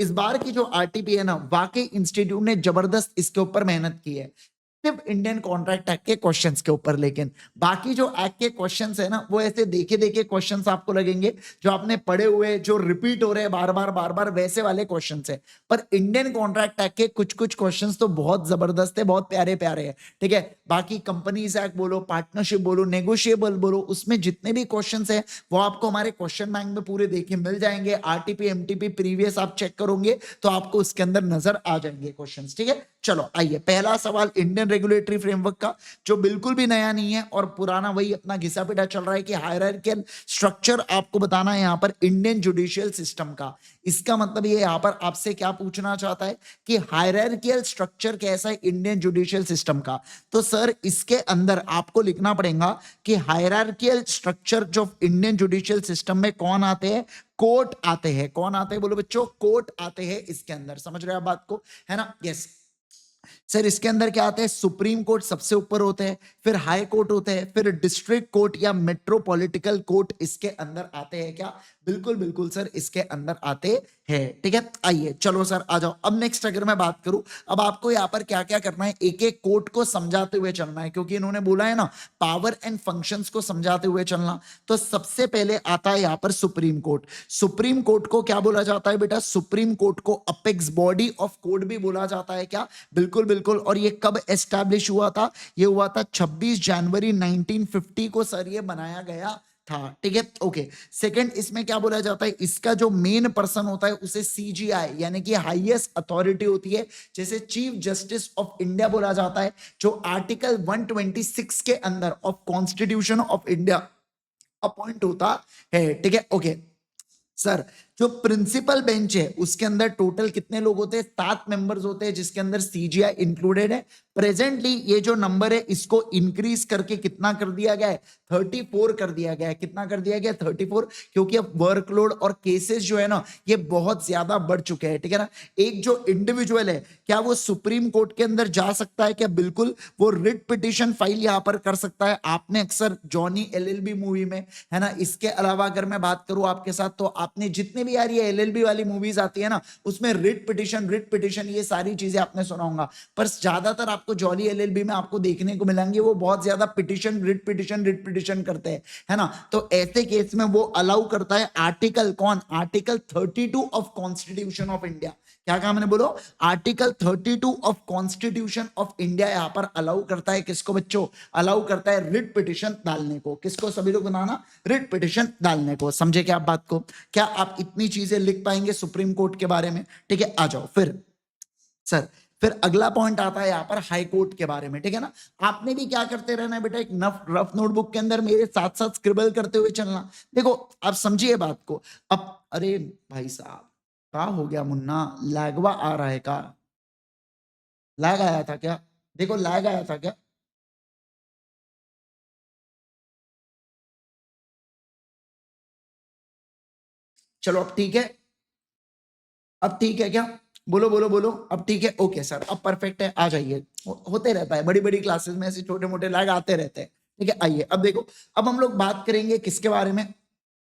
इस बार की जो आरटीपी है ना, वाकई इंस्टीट्यूट ने जबरदस्त इसके ऊपर मेहनत की है, सिर्फ इंडियन कॉन्ट्रैक्ट एक्ट के क्वेश्चंस के ऊपर। लेकिन बाकी जो एक्ट के क्वेश्चंस है ना, वो ऐसे देखे देखे क्वेश्चंस आपको लगेंगे, जो आपने पढ़े हुए, जो रिपीट हो रहे हैं बार बार वैसे वाले क्वेश्चंस है। पर इंडियन कॉन्ट्रैक्ट एक्ट के कुछ कुछ क्वेश्चंस तो बहुत जबरदस्त है, बहुत प्यारे प्यारे है, ठीक है। बाकी कंपनीज एक्ट बोलो, पार्टनरशिप बोलो, नेगोशिएबल बोलो, उसमें जितने भी क्वेश्चंस है वो आपको हमारे क्वेश्चन बैंक में पूरे देखे मिल जाएंगे। आरटीपी एमटीपी प्रीवियस आप चेक करोगे तो आपको उसके अंदर नजर आ जाएंगे क्वेश्चंस, ठीक है। चलो आइए, पहला सवाल इंडियन रेगुलेटरी फ्रेमवर्क का, जो बिल्कुल भी नया नहीं है और पुराना वही अपना घिसा पिटा चल रहा है कि हायरार्कियल स्ट्रक्चर आपको बताना है यहाँ पर इंडियन जुडिशियल सिस्टम का। इसका मतलब ये यहाँ पर आपसे क्या पूछना चाहता है कि हायरार्कियल स्ट्रक्चर कैसा है इंडियन जुडिशियल सिस्टम का। तो सर इसके अंदर आपको लिखना पड़ेगा कि हायरार्कियल स्ट्रक्चर जो इंडियन जुडिशियल सिस्टम में कौन आते हैं, कोर्ट आते हैं। कौन आते हैं बोलो बच्चों, कोर्ट आते हैं इसके अंदर। समझ रहे हैं आप बात को, है ना। यस सर, इसके अंदर क्या आते हैं, सुप्रीम कोर्ट सबसे ऊपर होते हैं, फिर हाई कोर्ट होते हैं, फिर डिस्ट्रिक्ट कोर्ट या मेट्रोपॉलिटिकल कोर्ट इसके अंदर आते हैं क्या। बिल्कुल बिल्कुल सर, इसके अंदर आते हैं, ठीक है। आइए चलो सर आ जाओ। अब नेक्स्ट अगर मैं बात करूं, अब आपको यहाँ पर क्या क्या करना है, एक एक कोर्ट को समझाते हुए चलना है, क्योंकि इन्होंने बोला है ना पावर एंड फंक्शंस को समझाते हुए चलना। तो सबसे पहले आता है यहाँ पर सुप्रीम कोर्ट। सुप्रीम कोर्ट को क्या बोला जाता है बेटा, सुप्रीम कोर्ट को अपेक्स बॉडी ऑफ कोर्ट भी बोला जाता है क्या। बिल्कुल बिल्कुल। और ये कब एस्टैब्लिश हुआ था, ये हुआ था 26 जनवरी 1950 को सर ये बनाया गया था, ठीक है। ओके, सेकंड इसमें क्या बोला जाता है, इसका जो मेन पर्सन होता है उसे सीजीआई यानी कि हाईएस्ट अथॉरिटी होती है, जैसे चीफ जस्टिस ऑफ इंडिया बोला जाता है, जो आर्टिकल 126 के अंदर of constitution of India appoint होता है, ठीक है। ओके सर, जो प्रिंसिपल बेंच है उसके अंदर टोटल कितने लोग होते हैं, 7 मेंबर्स होते हैं, जिसके अंदर सीजीआई इंक्लूडेड है। प्रेजेंटली ये जो नंबर है इसको इंक्रीज करके कितना कर दिया गया है, 34 कर दिया गया है। कितना कर दिया गया, 34, क्योंकि अब वर्कलोड और केसेस जो है ना ये बहुत ज्यादा बढ़ चुके हैं, ठीक है ना। एक जो इंडिविजुअल है, क्या वो सुप्रीम कोर्ट के अंदर जा सकता है क्या, बिल्कुल। वो रिट पिटिशन फाइल यहां पर कर सकता है। आपने अक्सर जॉनी एलएलबी मूवी में, है ना, इसके अलावा अगर मैं बात करूं आपके साथ, तो आपने जितने भी यार ये एलएलबी वाली मूवीज आती है ना, उसमें रिट पिटिशन ये सारी चीजें आपने सुना होगा। पर ज्यादातर आपको जॉली एलएलबी में आपको देखने को मिलेंगे वो बहुत ज्यादा पिटिशन रिट पिटिशन करते हैं, है ना। तो ऐसे केस में वो अलाउ करता है आर्टिकल कौन, article 32 of constitution of India. क्या कहा मैंने, बोलो। Article 32 of constitution of India यहां पर अलाउ करता है किसको बच्चों, अलाउ करता है रिट पिटिशन डालने को। किसको, सभी लोग बनाना, रिट पिटिशन डालने को। समझे क्या आप बात को, क्या आप इतनी चीजें लिख पाएंगे सुप्रीम कोर्ट के बारे में, ठीक है। आ जाओ फिर सर, फिर अगला पॉइंट आता है यहाँ पर हाई कोर्ट के बारे में, ठीक है ना। आपने भी क्या करते रहना है बेटा, एक रफ नोटबुक के अंदर मेरे साथ साथ स्क्रिबल करते हुए चलना। देखो आप समझिए बात को। अब अरे भाई साहब, क्या हो गया मुन्ना, लैगवा आ रहा है क्या, लैग आया था क्या, देखो लैग आया था क्या। चलो अब ठीक है, अब ठीक है क्या, बोलो बोलो बोलो, अब ठीक है। ओके सर, अब परफेक्ट है, आ जाइए। होते रहता है, बड़ी बड़ी क्लासेस में ऐसे छोटे मोटे लैग आते रहते हैं, ठीक है। आइए अब देखो, अब हम लोग बात करेंगे किसके बारे में,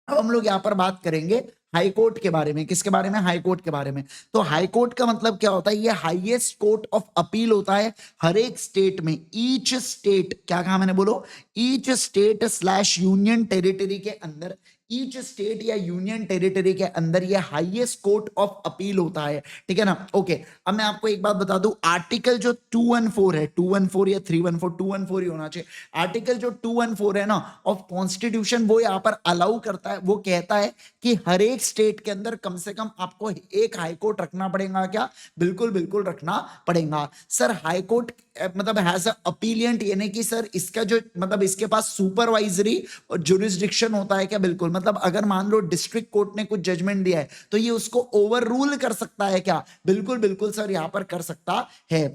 अब हम लोग यहाँ पर बात करेंगे हाई कोर्ट के बारे में। किसके बारे में, हाई कोर्ट के बारे में। तो हाई कोर्ट का मतलब क्या होता है, ये हाईएस्ट कोर्ट ऑफ अपील होता है हर एक स्टेट में। ईच स्टेट, क्या कहा मैंने, बोलो। Each state slash union territory के अंदर, ईच स्टेट या यूनियन टेरिटरी के अंदर ये हाईएस्ट कोर्ट ऑफ अपील होता है, ठीक है ना। ओके, अब मैं आपको एक बात बता दूं, आर्टिकल जो 214 है, 214 या 314, 214 ही होना चाहिए। आर्टिकल जो 214 है ना ऑफ कॉन्स्टिट्यूशन, वो यहाँ पर अलाउ करता है, वो कहता है कि हर एक स्टेट के अंदर कम से कम आपको एक हाई कोर्ट रखना पड़ेगा क्या, बिल्कुल बिल्कुल रखना पड़ेगा। सर हाई कोर्ट मतलब हैज अ अपीलियंट, यानी कि सर इसका जो मतलब इसके पास सुपरवाइजरी और जुरिस्डिक्शन होता है क्या, बिल्कुल। मतलब अगर मान लो डिस्ट्रिक्ट कोर्ट ने कुछ जजमेंट दिया है तो ये उसको ओवर रूल कर सकता है क्या, बिल्कुल बिल्कुल सर यहाँ पर कर सकता है।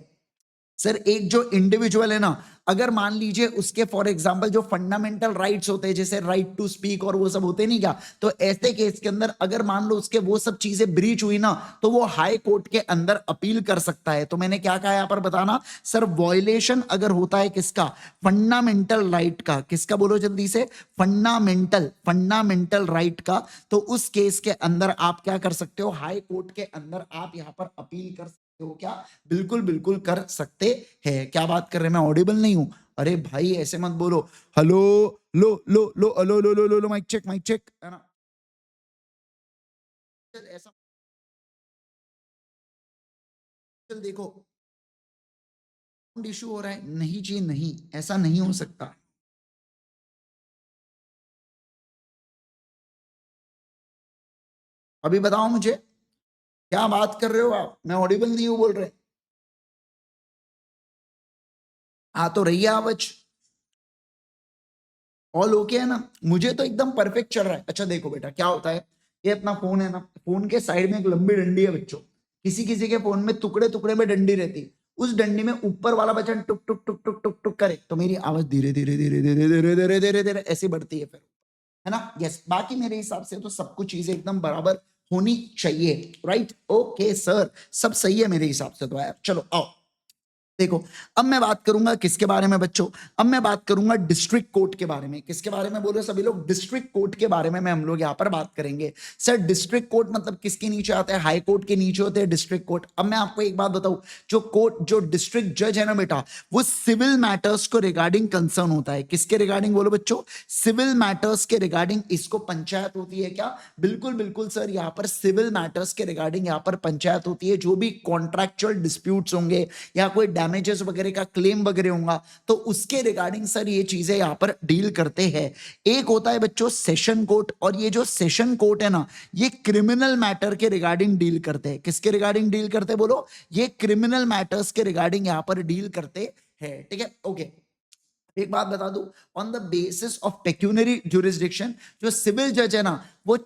सर एक जो इंडिविजुअल है ना, अगर मान लीजिए उसके फॉर एग्जांपल जो फंडामेंटल राइट्स होते हैं जैसे राइट टू स्पीक और वो सब होते नहीं क्या, तो ऐसे केस के अंदर अगर मान लो उसके वो सब चीजें ब्रीच हुई ना, तो वो हाई कोर्ट के अंदर अपील कर सकता है। तो मैंने क्या कहा यहां पर बताना सर, वॉयलेशन अगर होता है किसका, फंडामेंटल राइट का, किसका बोलो जल्दी से, फंडामेंटल राइट का, तो उस केस के अंदर आप क्या कर सकते हो, हाई कोर्ट के अंदर आप यहां पर अपील कर सकते हो। क्या, बिल्कुल बिल्कुल कर सकते हैं। क्या बात कर रहे हैं, मैं ऑडिबल नहीं हूं? अरे भाई ऐसे मत बोलो, हेलो, लो लो लो लो लो लो लो लो, माइक चेक है ना, ऐसा देखो इशू हो रहा है, नहीं जी नहीं, ऐसा नहीं हो सकता। अभी बताओ मुझे, क्या बात कर रहे हो आप, मैं ऑडिबल नहीं हूं बोल रहे? आ तो रही है आवाज, ऑल ओके है ना, मुझे तो एकदम परफेक्ट चल रहा है। अच्छा देखो बेटा क्या होता है, ये अपना फोन है ना, फोन के साइड में एक लंबी डंडी है बच्चों, किसी किसी के फोन में टुकड़े टुकड़े में डंडी रहती है, उस डंडी में ऊपर वाला बटन टुक टुक टुक टुक टुक टुक करे तो मेरी आवाज धीरे धीरे धीरे धीरे धीरे धीरे धीरे धीरे ऐसी बढ़ती है फिर, है ना? यस, बाकी मेरे हिसाब से तो सब कुछ चीजें एकदम बराबर होनी चाहिए। राइट, ओके सर, सब सही है मेरे हिसाब से तो यार। चलो आओ देखो, अब मैं बात करूंगा किसके बारे में बच्चों, अब मैं बात करूंगा डिस्ट्रिक्ट कोर्ट के बारे में। किसके बारे में बोलो सभी लोग, डिस्ट्रिक्ट कोर्ट के बारे में मैं हम लोग यहां पर बात करेंगे। सर डिस्ट्रिक्ट कोर्ट मतलब किसके नीचे आता है, हाई कोर्ट के नीचे होते हैं डिस्ट्रिक्ट कोर्ट। अब मैं आपको एक बात बताऊं, जो कोर्ट, जो डिस्ट्रिक्ट जज है ना बेटा, वो सिविल मैटर्स को रिगार्डिंग कंसर्न होता है। किसके रिगार्डिंग बोलो बच्चों, सिविल मैटर्स के रिगार्डिंग। इसको पंचायत होती है क्या, बिल्कुल बिल्कुल सर, यहाँ पर सिविल मैटर्स के रिगार्डिंग यहाँ पर पंचायत होती है। जो भी कॉन्ट्रैक्चुअल डिस्प्यूट्स होंगे या कोई डैमेजेस वगैरह का क्लेम वगैरह होगा, तो उसके रिगार्डिंग सर ये चीजें यहां पर डील करते हैं। एक होता है बच्चों सेशन कोर्ट, और ये जो सेशन कोर्ट है ना, ये क्रिमिनल मैटर के रिगार्डिंग डील करते हैं। किसके रिगार्डिंग डील करते हैं बोलो, ये क्रिमिनल मैटर्स के रिगार्डिंग यहां पर डील करते हैं। ठीक है, ओके। एक बात बता दूं, on the basis of pecuniary jurisdiction, जो सिविल जज है ना, वो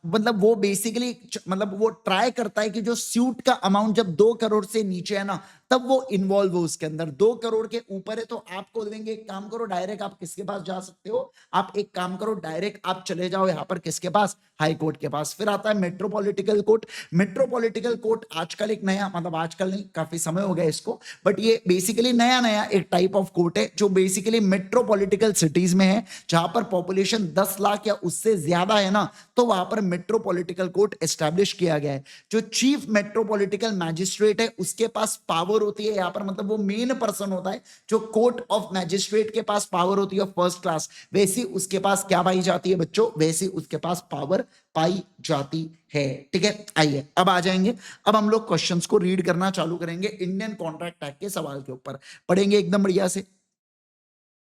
मतलब वो बेसिकली मतलब वो ट्राई करता है कि जो सूट का अमाउंट जब 2 करोड़ से नीचे है ना, तब वो इन्वॉल्व हो उसके अंदर। 2 करोड़ के ऊपर है तो आपको देंगे, एक काम करो डायरेक्ट आप किसके पास जा सकते हो, आप एक काम करो डायरेक्ट आप चले जाओ यहाँ पर किसके पास, हाई कोर्ट के पास। फिर आता है मेट्रोपॉलिटिकल कोर्ट। मेट्रोपॉलिटिकल कोर्ट आजकल एक नया, मतलब आजकल नहीं, काफी समय हो गया इसको, बट ये बेसिकली नया नया एक टाइप ऑफ कोर्ट है जो बेसिकली मेट्रोपॉलिटिकल सिटीज में है, जहां पर पॉपुलेशन 10 लाख या उससे ज्यादा है ना, तो वहां पर मेट्रोपॉलिटिकल कोर्ट एस्टैब्लिश किया गया है। जो चीफ मेट्रोपॉलिटिकल मैजिस्ट्रेट है उसके पास पावर होती है यहाँ पर, मतलब वो मेन पर्सन होता है। जो कोर्ट ऑफ मैजिस्ट्रेट के पास पावर होती है फर्स्ट क्लास, वैसी उसके पास क्या पाई जाती है बच्चों, वैसी उसके पास पावर पाई जाती है। ठीक है, आइए अब आ जाएंगे, अब हम लोग क्वेश्चंस को रीड करना चालू करेंगे इंडियन कॉन्ट्रैक्ट एक्ट के सवाल के ऊपर, पढ़ेंगे एकदम बढ़िया से।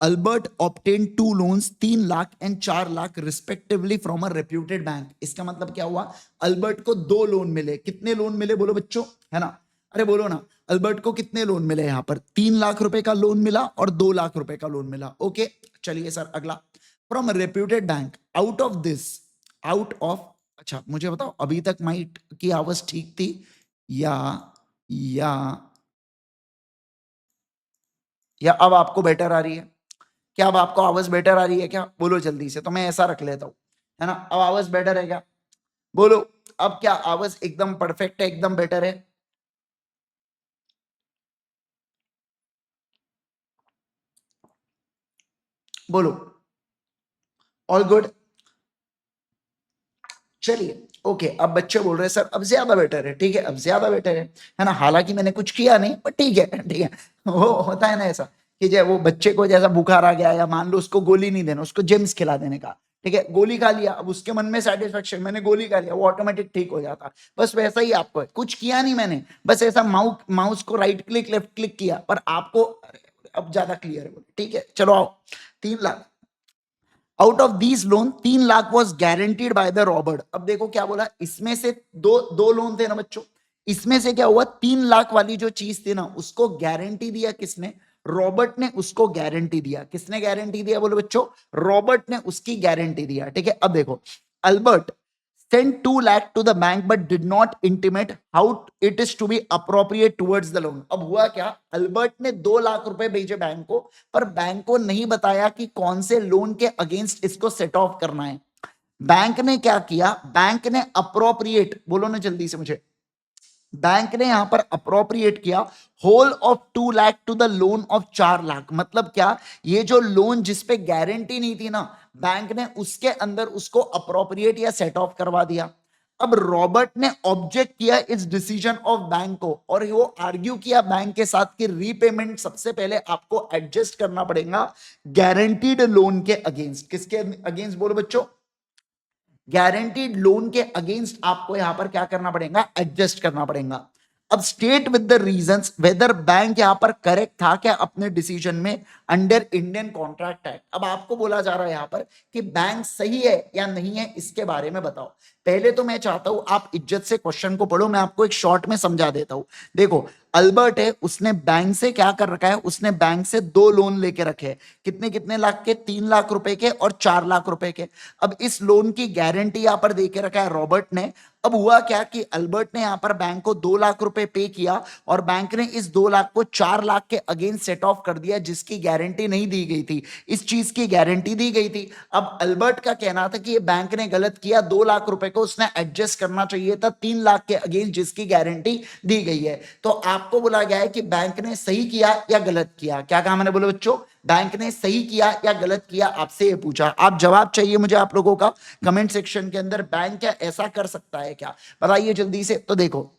Albert obtain 2 loans 3 lakh and 4 lakh respectively from a reputed bank. इसका मतलब क्या हुआ, अल्बर्ट को 2 लोन मिले। कितने लोन मिले बोलो बच्चों, है ना, अरे बोलो ना, अल्बर्ट को कितने लोन मिले, यहां पर 3 लाख रुपए का लोन मिला और 2 लाख रुपए का लोन मिला। ओके, चलिए सर अगला, from reputed bank, out of this, out of, अच्छा मुझे बताओ अभी तक माइक की आवाज ठीक थी या या या अब आपको बेटर आ रही है? क्या अब आपको आवाज बेटर आ रही है क्या, बोलो जल्दी से, तो मैं ऐसा रख लेता हूं, है ना। अब आवाज बेटर है क्या, बोलो। अब क्या आवाज एकदम परफेक्ट है, एकदम बेटर है? बोलो, ऑल गुड। चलिए ओके, अब बच्चे बोल रहे हैं सर अब ज्यादा बेटर है। ठीक है, अब ज्यादा बेटर है ना, हालांकि मैंने कुछ किया नहीं, पर ठीक है ठीक है। वो होता है ना ऐसा कि जब वो बच्चे को जैसा बुखार आ गया, या मान लो उसको गोली नहीं देना, उसको जेम्स खिला देने का, ठीक है, गोली खा लिया, अब उसके मन में सेटिस्फेक्शन, मैंने गोली खा लिया, वो ऑटोमेटिक ठीक हो जाता। बस वैसा ही आपको है, कुछ किया नहीं मैंने, बस ऐसा माउस को राइट क्लिक लेफ्ट क्लिक किया, पर आपको अब ज्यादा क्लियर है। ठीक है, चलो आओ। 3 lakh, out of these loan 3 lakh was guaranteed by the Robert. अब देखो क्या बोला, इसमें से दो दो लोन थे ना बच्चों, इसमें से क्या हुआ, 3 लाख वाली जो चीज थी ना, उसको गारंटी दिया किसने, रॉबर्ट ने उसको गारंटी दिया। किसने गारंटी दिया बोलो बच्चों, रॉबर्ट ने उसकी गारंटी दिया। ठीक है, अब देखो, Albert sent 2 lakh to the bank but did not intimate how it is to be appropriate towards the loan. अब हुआ क्या, अल्बर्ट ने 2 लाख रुपए भेजे बैंक को, पर बैंक को नहीं बताया कि कौन से लोन के अगेंस्ट इसको सेट ऑफ करना है. बैंक ने क्या किया, बैंक ने अप्रोप्रिएट, बोलो ना जल्दी से मुझे, बैंक ने यहां पर अप्रोप्रिएट किया whole of 2 lakh to the loan of 4 lakh. मतलब क्या, ये जो लोन जिसपे गारंटी नहीं थी ना, बैंक ने उसके अंदर उसको अप्रोप्रिएट या सेट ऑफ करवा दिया. अब रॉबर्ट ने ऑब्जेक्ट किया इस डिसीजन ऑफ बैंक को, और वो आर्ग्यू किया बैंक के साथ कि रीपेमेंट सबसे पहले आपको एडजस्ट करना पड़ेगा गारंटीड लोन के अगेंस्ट. किसके अगेंस्ट बोलो बच्चों, गारंटीड लोन के अगेंस्ट आपको यहां पर क्या करना पड़ेगा, एडजस्ट करना पड़ेगा. अब state with the reasons whether bank यहां पर करेक्ट था क्या अपने डिसीजन में अंडर इंडियन कॉन्ट्रैक्ट एक्ट. अब आपको बोला जा रहा है यहां पर कि बैंक सही है या नहीं है, इसके बारे में बताओ. पहले तो मैं चाहता हूं आप इज्जत से क्वेश्चन को पढ़ो, मैं आपको एक शॉर्ट में समझा देता हूं. देखो, अल्बर्ट है, उसने बैंक से क्या कर रखा है, उसने बैंक से 2 लोन लेके रखे हैं. कितने कितने लाख के, 3 लाख रुपए के और 4 लाख रुपए के. अब इस लोन की गारंटी यहां पर देके रखा है रॉबर्ट ने. अब हुआ क्या कि अल्बर्ट ने यहां पर बैंक को 2 लाख रुपए पे किया, और बैंक ने इस 2 लाख को 4 लाख के अगेंस्ट सेट ऑफ कर दिया, जिसकी गारंटी नहीं दी गई थी, इस चीज की गारंटी दी गई थी. अब अल्बर्ट का कहना था कि ये बैंक ने गलत किया, 2 लाख रुपए को उसने एडजस्ट करना चाहिए था 3 लाख के अगेंस्ट जिसकी गारंटी दी गई है. तो आपको बोला गया है कि बैंक ने सही किया या गलत किया. क्या कहा मैंने, बोलो बच्चों, बैंक ने सही किया या गलत किया, आपसे ये पूछा. आप जवाब चाहिए मुझे आप लोगों का कमेंट सेक्शन के अंदर. बैंक क्या ऐसा कर सकता है क्या, बताइए जल्दी से. तो देखो,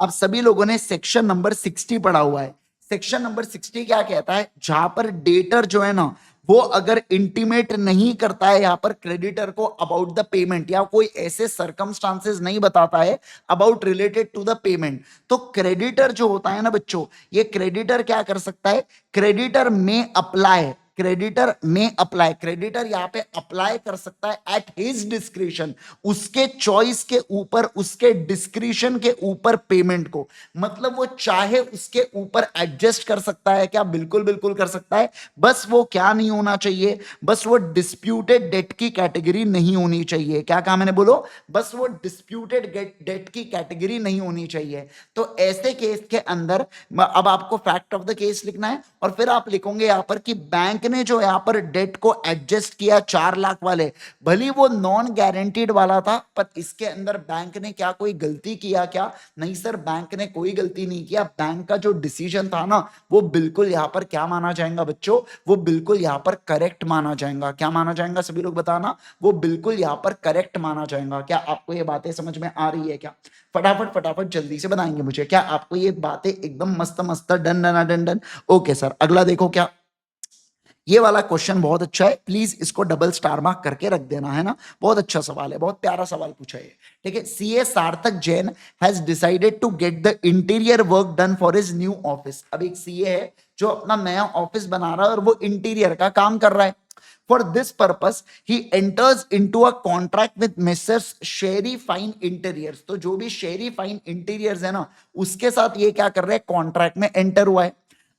आप सभी लोगों ने सेक्शन नंबर 60 पढ़ा हुआ है. सेक्शन नंबर 60 क्या कहता है, जहां पर डेटर जो है ना, वो अगर इंटीमेट नहीं करता है यहां पर क्रेडिटर को अबाउट द पेमेंट, या कोई ऐसे सर्कमस्टांसेस नहीं बताता है about related to the payment, तो क्रेडिटर जो होता है ना बच्चों, ये क्रेडिटर क्या कर सकता है, क्रेडिटर में अप्लाई, क्रेडिटर में अप्लाई, क्रेडिटर यहां पे अप्लाई कर सकता है एट हिज डिस्क्रिशन, उसके चॉइस के ऊपर, उसके डिस्क्रिशन के ऊपर पेमेंट को. मतलब वो चाहे उसके ऊपर एडजस्ट कर सकता है क्या, बिल्कुल बिल्कुल कर सकता है. बस वो क्या नहीं होना चाहिए, बस वो डिस्प्यूटेड डेट की कैटेगरी नहीं होनी चाहिए. क्या कहा मैंने, बोलो, बस वो डिस्प्यूटेड डेट की कैटेगरी नहीं होनी चाहिए. तो ऐसे केस के अंदर अब आपको फैक्ट ऑफ द केस लिखना है, और फिर आप लिखोगे यहां पर कि बैंक ने जो यहां पर डेट को एडजस्ट किया 4 लाख वाले, भली वो नॉन गारंटीड वाला था, पर इसके अंदर बैंक ने क्या कोई गलती किया क्या, नहीं सर, बैंक ने कोई गलती नहीं किया. बैंक का जो डिसीजन था ना, वो बिल्कुल यहां पर क्या माना जाएगा बच्चों, वो बिल्कुल यहां पर करेक्ट माना जाएगा. क्या माना जाएगा, सभी लोग बताना, वो बिल्कुल यहां पर करेक्ट माना जाएगा. क्या आपको ये बातें समझ में आ रही है क्या, फटाफट फटाफट जल्दी से बताएंगे मुझे, क्या आपको ये बातें एकदम मस्त मस्त done done done done. Okay sir, अगला देखो. क्या ये वाला क्वेश्चन बहुत अच्छा है, प्लीज इसको डबल स्टार मार्क करके रख देना, है ना. बहुत अच्छा सवाल है, बहुत प्यारा सवाल पूछा है. ठीक है, CA Sarthak Jain has decided to get the interior work done for his new office. अब एक सीए है जो अपना नया ऑफिस बना रहा है, और वो इंटीरियर का काम कर रहा है. For this purpose, he enters into a contract with Messrs. Sherry Fine Interiors. तो जो भी शेरी फाइन इंटीरियर्स है ना, उसके साथ ये क्या कर रहे हैं, कॉन्ट्रैक्ट में एंटर हुआ है.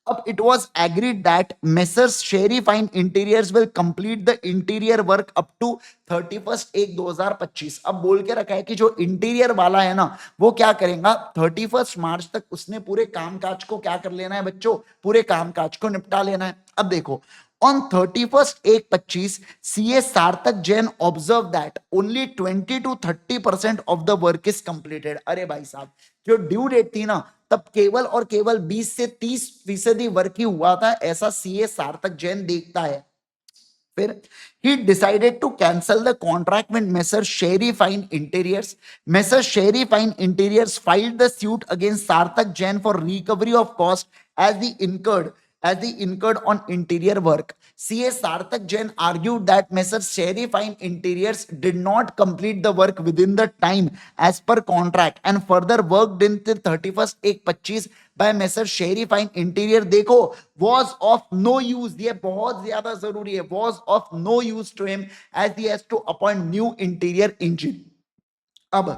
अब it was agreed that messrs Sherry fine interiors will complete the interior work up to 31/1/2025. अब बोल के रखा है कि जो इंटीरियर वाला है ना, वो क्या करेगा, 31 मार्च तक उसने पूरे कामकाज को क्या कर लेना है बच्चों, पूरे कामकाज को निपटा लेना है. अब देखो, on 31/1/25, CA Sarthak Jain observed that only 20 to 30% of the work is completed. अरे भाई साहब, जो ड्यू डेट थी ना, तब केवल और केवल 20 से 30% वर्क ही हुआ था, ऐसा सीए सार्थक जैन देखता है. फिर he decided to cancel the contract with Messrs. Sherry Fine Interiors. Messrs. Sherry Fine Interiors filed the suit against Sarthak Jain for recovery of cost as the incurred on interior work. CA Sarthak Jain argued that Messrs. Sherry Fine Interiors did not complete the work within the time as per contract and further worked until 31/1/25 by Messrs. Sherry Fine Interior. देखो, was of no use, ये बहुत ज्यादा जरूरी है, was of no use to him as he has to appoint new interior engineer. अब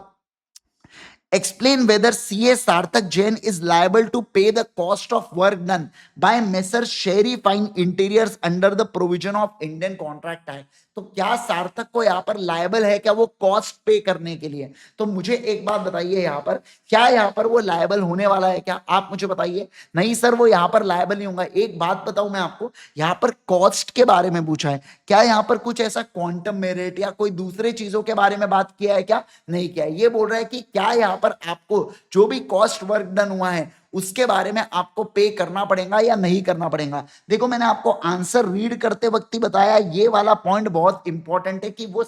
Explain whether CA Sarthak Jain is liable to pay the cost of work done by Messrs Sherry Fine Interiors under the provision of Indian Contract Act. तो क्या सार्थक को यहाँ पर liable है क्या वो कॉस्ट पे करने के लिए? तो मुझे एक बात बताइए, यहाँ पर क्या यहाँ पर वो लायबल होने वाला है क्या? आप मुझे बताइए। नहीं सर, वो यहाँ पर लायबल नहीं होगा। एक बात बताऊं मैं आपको, यहाँ पर कॉस्ट के बारे में पूछा है, क्या यहाँ पर कुछ ऐसा क्वांटम मेरिट या कोई दूसरे चीजों के बारे में बात किया है क्या? नहीं किया है। ये बोल रहा है कि क्या यहाँ पर आपको जो भी कॉस्ट वर्क डन हुआ है उसके बारे में आपको पे करना पड़ेगा या नहीं करना पड़ेगा। देखो, मैंने आपको आंसर रीड करते वक्त ही बताया, ये वाला पॉइंट बहुत इंपॉर्टेंट है कि वो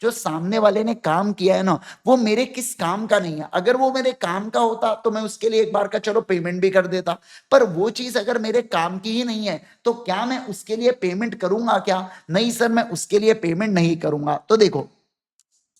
जो सामने वाले ने काम किया है ना, वो मेरे किस काम का नहीं है। अगर वो मेरे काम का होता तो मैं उसके लिए एक बार का चलो पेमेंट भी कर देता, पर वो चीज अगर मेरे काम की ही नहीं है तो क्या मैं उसके लिए पेमेंट करूंगा क्या? नहीं सर, मैं उसके लिए पेमेंट नहीं करूंगा। तो देखो,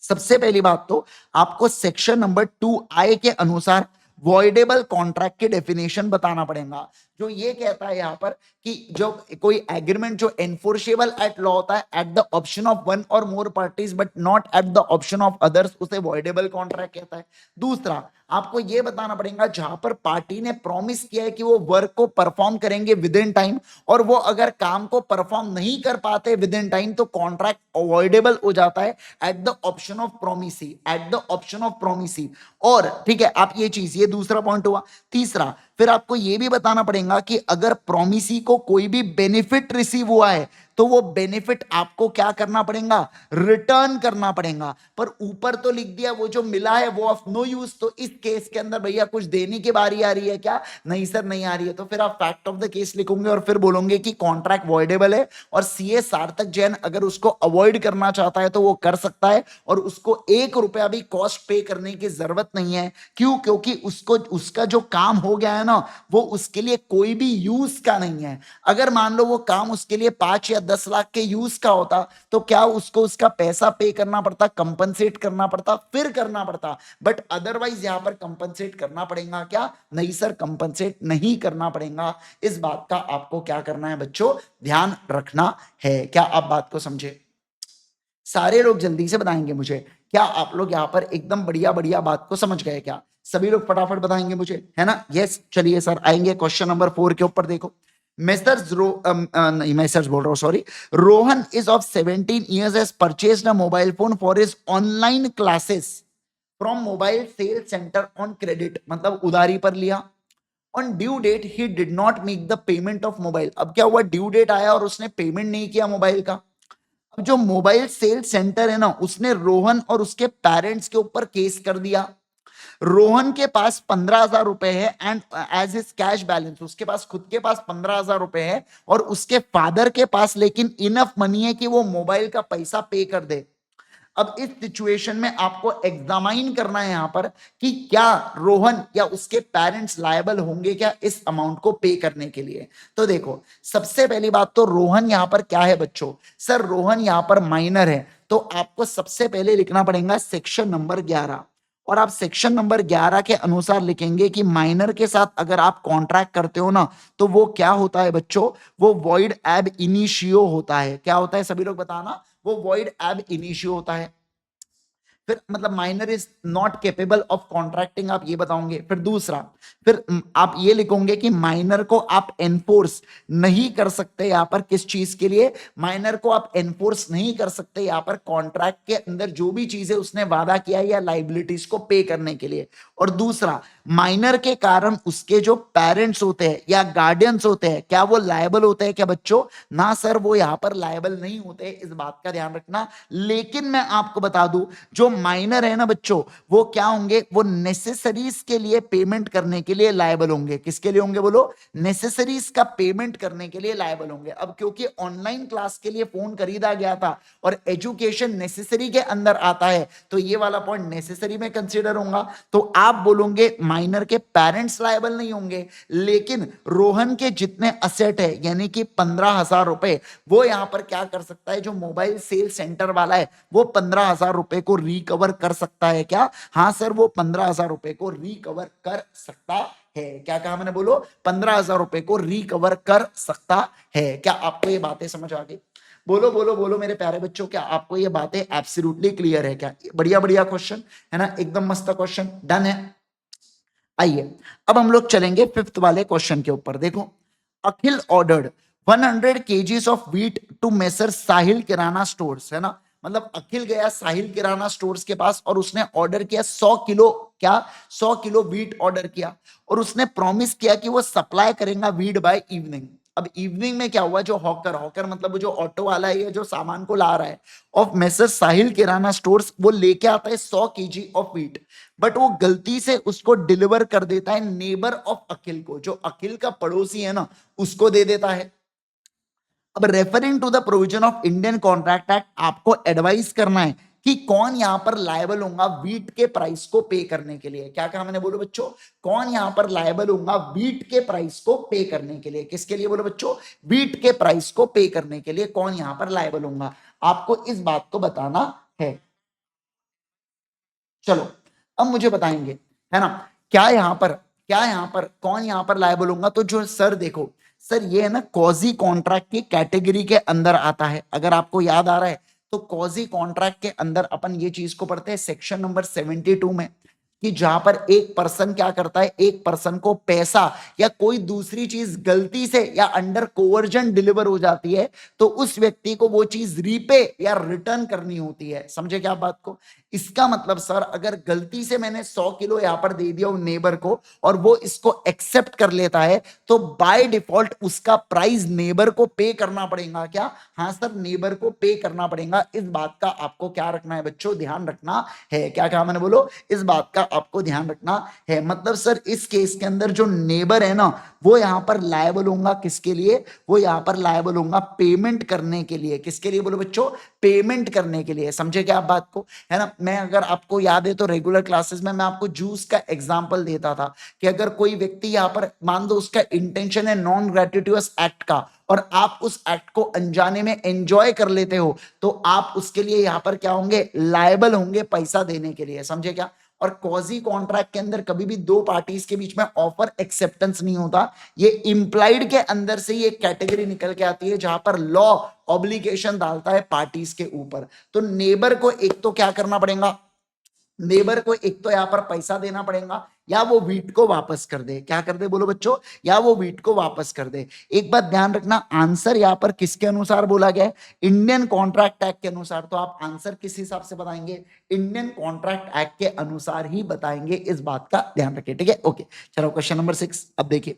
सबसे पहली बात तो आपको सेक्शन नंबर 2I के अनुसार वॉइडेबल कॉन्ट्रैक्ट की डेफिनेशन बताना पड़ेगा, जो ये कहता है यहाँ पर कि जो कोई एग्रीमेंट जो एनफोर्सेबल एट लॉ होता है at the option of one or more parties but not at the option of others, उसे वॉइडेबल कॉन्ट्रैक्ट कहता है। दूसरा, आपको ये बताना पड़ेगा जहां पर पार्टी ने प्रॉमिस किया है कि वो वर्क को परफॉर्म करेंगे विद इन टाइम, और वो अगर काम को परफॉर्म नहीं कर पाते विद इन टाइम तो कॉन्ट्रैक्ट अवॉइडेबल हो जाता है at the option of promisee, eight the option of promisee. और ठीक है, आप ये चीज, ये दूसरा पॉइंट हुआ। तीसरा, फिर आपको ये भी बताना पड़ेगा कि अगर प्रोमिसी को कोई भी बेनिफिट रिसीव हुआ है तो वो बेनिफिट आपको क्या करना पड़ेगा? रिटर्न करना पड़ेगा। पर ऊपर तो लिख दिया वो जो मिला है वो ऑफ नो यूज, तो इस केस के अंदर भैया कुछ देने की बारी आ रही है क्या? नहीं सर, नहीं आ रही है। तो फिर आप फैक्ट ऑफ द केस लिखोगे और फिर बोलोगे कि कॉन्ट्रैक्ट वॉइडेबल है, और सीए सार्थक जैन अगर उसको अवॉइड करना चाहता है तो वो कर सकता है, और उसको 1 रुपया भी कॉस्ट पे करने की जरूरत नहीं है। क्यों? क्योंकि उसको उसका जो काम हो गया है ना, वो उसके लिए कोई भी यूज का नहीं है। अगर मान लो वो काम उसके लिए 5 या 10 लाख के यूज का होता तो क्या उसको उसका पैसा पे करना पड़ता, कंपनसेट करना पड़ता, फिर करना पड़ता। बट अदरवाइज यहां पर कंपनसेट करना पड़ेगा क्या? नहीं सर, कंपनसेट नहीं करना पड़ेगा। इस बात का आपको क्या करना है बच्चों? ध्यान रखना है। क्या आप बात को समझे? सारे लोग जल्दी से बताएंगे मुझे, क्या आप लोग यहाँ पर एकदम बढ़िया बढ़िया बात को समझ गए क्या? सभी लोग फटाफट बताएंगे मुझे, है ना? यस, चलिए सर आएंगे क्वेश्चन नंबर 4 के ऊपर। देखो, नहीं, मैसर्स बोल रहा हूं, sorry. Rohan is of 17 years has purchased a mobile phone for his online classes from mobile sales center on credit, मतलब उधारी पर लिया। On due date he did not make the payment of mobile. अब क्या हुआ? ड्यू डेट आया और उसने पेमेंट नहीं किया मोबाइल का। अब जो मोबाइल सेल सेंटर है ना, उसने रोहन और उसके पेरेंट्स के ऊपर केस कर दिया। रोहन के पास 15,000 रुपए है and as is cash balance, उसके पास खुद के पास 15,000 रुपए है, और उसके फादर के पास लेकिन इनफ मनी है कि वो मोबाइल का पैसा पे कर दे। अब इस सिचुएशन में आपको एग्जामाइन करना है यहां पर कि क्या रोहन या उसके पेरेंट्स लायबल होंगे क्या इस अमाउंट को पे करने के लिए। तो देखो, सबसे पहली बात तो रोहन यहां पर क्या है बच्चों? सर, रोहन यहां पर माइनर है, तो आपको सबसे पहले लिखना पड़ेगा सेक्शन नंबर 11, और आप सेक्शन नंबर 11 के अनुसार लिखेंगे कि माइनर के साथ अगर आप कॉन्ट्रैक्ट करते हो ना, तो वो क्या होता है बच्चों? वो वॉइड एब इनिशियो होता है। क्या होता है? सभी लोग बताना। वो वॉइड एब इनिशियो होता है। फिर मतलब minor is not capable of contracting, आप ये बताओगे। फिर दूसरा, फिर आप ये लिखोगे कि माइनर को आप एनफोर्स नहीं कर सकते यहां पर। किस चीज के लिए? माइनर को आप एनफोर्स नहीं कर सकते यहां पर कॉन्ट्रैक्ट के अंदर जो भी चीजें उसने वादा किया या लाइबिलिटीज को पे करने के लिए। और दूसरा, माइनर के कारण उसके जो पेरेंट्स होते हैं या गार्डियंस होते हैं, क्या वो लायबल होते हैं क्या बच्चों? ना सर, वो यहां पर लायबल नहीं होते, इस बात का ध्यान रखना। लेकिन मैं आपको बता दूं, जो माइनर है ना बच्चों, वो क्या होंगे? वो नेसेसरीज के लिए पेमेंट करने के लिए लायबल होंगे। किसके लिए होंगे बोलो? नेसेसरीज का पेमेंट करने के लिए लायबल होंगे। अब क्योंकि ऑनलाइन क्लास के लिए फोन खरीदा गया था और एजुकेशन नेसेसरी के अंदर आता है, तो ये वाला पॉइंट नेसेसरी में कंसीडर होगा। तो आप बोलोगे माइनर के पेरेंट्स लायबल नहीं होंगे, लेकिन रोहन के जितने असेट है यानी कि 15,000 रुपए, वो यहां पर क्या कर सकता है? जो मोबाइल सेल सेंटर वाला है वो 15,000 रुपए को रिकवर कर सकता है क्या? हाँ सर, वो 15,000 रुपए को रिकवर कर सकता है। क्या कहा मैंने? बोलो, 15,000 रुपए को रिकवर कर सकता है। क्या आपको ये बातें समझ आ गई? बोलो बोलो बोलो मेरे प्यारे बच्चों, क्या आपको ये बातें एब्सोल्युटली क्लियर है क्या? बढ़िया बढ़िया क्वेश्चन है ना, एकदम मस्त क्वेश्चन, डन है। आइए अब हम लोग चलेंगे फिफ्थ वाले क्वेश्चन के ऊपर। देखो, अखिल ordered 100 kgs of wheat to messrs Sahil Kirana stores, है ना, मतलब अखिल गया साहिल किराना स्टोर्स के पास और उसने ऑर्डर किया 100 किलो, क्या 100 किलो व्हीट ऑर्डर किया, और उसने प्रॉमिस किया कि वो सप्लाई करेगा व्हीट बाय इवनिंग। अब इवनिंग में क्या हुआ, जो हॉकर, हॉकर मतलब जो ऑटो वाला है, जो सामान को ला रहा है of messrs Sahil Kirana stores, वो लेके आता है 100 केजी ऑफ व्हीट, बट वो गलती से उसको डिलीवर कर देता है नेबर ऑफ अखिल को, जो अखिल का पड़ोसी है ना, उसको दे देता है। अब referring to the provision of Indian contract Act, आपको एडवाइस करना है कि कौन यहां पर लायबल होगा व्हीट के प्राइस को पे करने के लिए। क्या कहा मैंने, बोलो बच्चों, कौन यहां पर लायबल होगा व्हीट के प्राइस को पे करने के लिए? किसके लिए बोलो बच्चों? व्हीट के प्राइस को पे करने के लिए कौन यहां पर लायबल होगा, आपको इस बात को बताना है। चलो अब मुझे बताएंगे, है ना, क्या यहां पर, क्या यहां पर कौन यहां पर लायबल होगा? तो जो सर देखो, सर ये है ना कॉजी कॉन्ट्रैक्ट की कैटेगरी के अंदर आता है। अगर आपको याद आ रहा है तो कॉजी कॉन्ट्रैक्ट के अंदर अपन ये चीज को पढ़ते हैं सेक्शन नंबर 72 में, कि जहां पर एक पर्सन क्या करता है, एक पर्सन को पैसा या कोई दूसरी चीज गलती से या अंडर कोवर्जन डिलीवर हो जाती है, तो उस व्यक्ति को वो चीज रीपे या रिटर्न करनी होती है। समझे क्या बात को? इसका मतलब सर, अगर गलती से मैंने 100 किलो यहां पर दे दिया नेबर को और वो इसको एक्सेप्ट कर लेता है, तो बाय डिफॉल्ट उसका प्राइस नेबर को पे करना पड़ेगा। क्या? हाँ सर, नेबर को पे करना पड़ेगा। इस बात का आपको क्या रखना है बच्चों, ध्यान रखना है। क्या कहा मैंने, बोलो, इस बात का आपको ध्यान रखना है। मतलब सर इस केस के अंदर जो नेबर है ना, वो यहां पर लायबल होगा किसके लिए? वो यहां पर लायबल होगा पेमेंट करने के लिए। किसके लिए बोलो बच्चों? पेमेंट करने के लिए। समझे क्या आप बात को, है ना? मैं, अगर आपको याद है तो रेगुलर क्लासेस में मैं आपको जूस का एग्जांपल देता था कि अगर कोई व्यक्ति यहां पर, मान दो उसका इंटेंशन है नॉन ग्रेटिट्यूअस एक्ट का, और आप उस एक्ट को अनजाने में एंजॉय कर लेते हो, तो आप उसके लिए यहां पर क्या होंगे, लायबल होंगे पैसा देने के लिए। समझे क्या? और कॉजी कॉन्ट्रैक्ट के अंदर कभी भी दो पार्टीज के बीच में ऑफर एक्सेप्टेंस नहीं होता। ये इंप्लाइड के अंदर से ही एक कैटेगरी निकल के आती है जहां पर लॉ ऑब्लिगेशन डालता है पार्टीज के ऊपर। तो नेबर को एक तो क्या करना पड़ेगा, नेबर को एक तो यहां पर पैसा देना पड़ेगा, या वो वीट को वापस कर दे। क्या कर दे बोलो बच्चों? या वो वीट को वापस कर दे। एक बात ध्यान रखना, आंसर यहां पर किसके अनुसार बोला गया है? इंडियन कॉन्ट्रैक्ट एक्ट के अनुसार। तो आप आंसर किस हिसाब से बताएंगे? इंडियन कॉन्ट्रैक्ट एक्ट के अनुसार ही बताएंगे, इस बात का ध्यान रखिए। ठीक है, ओके। चलो क्वेश्चन नंबर 6 अब देखिए।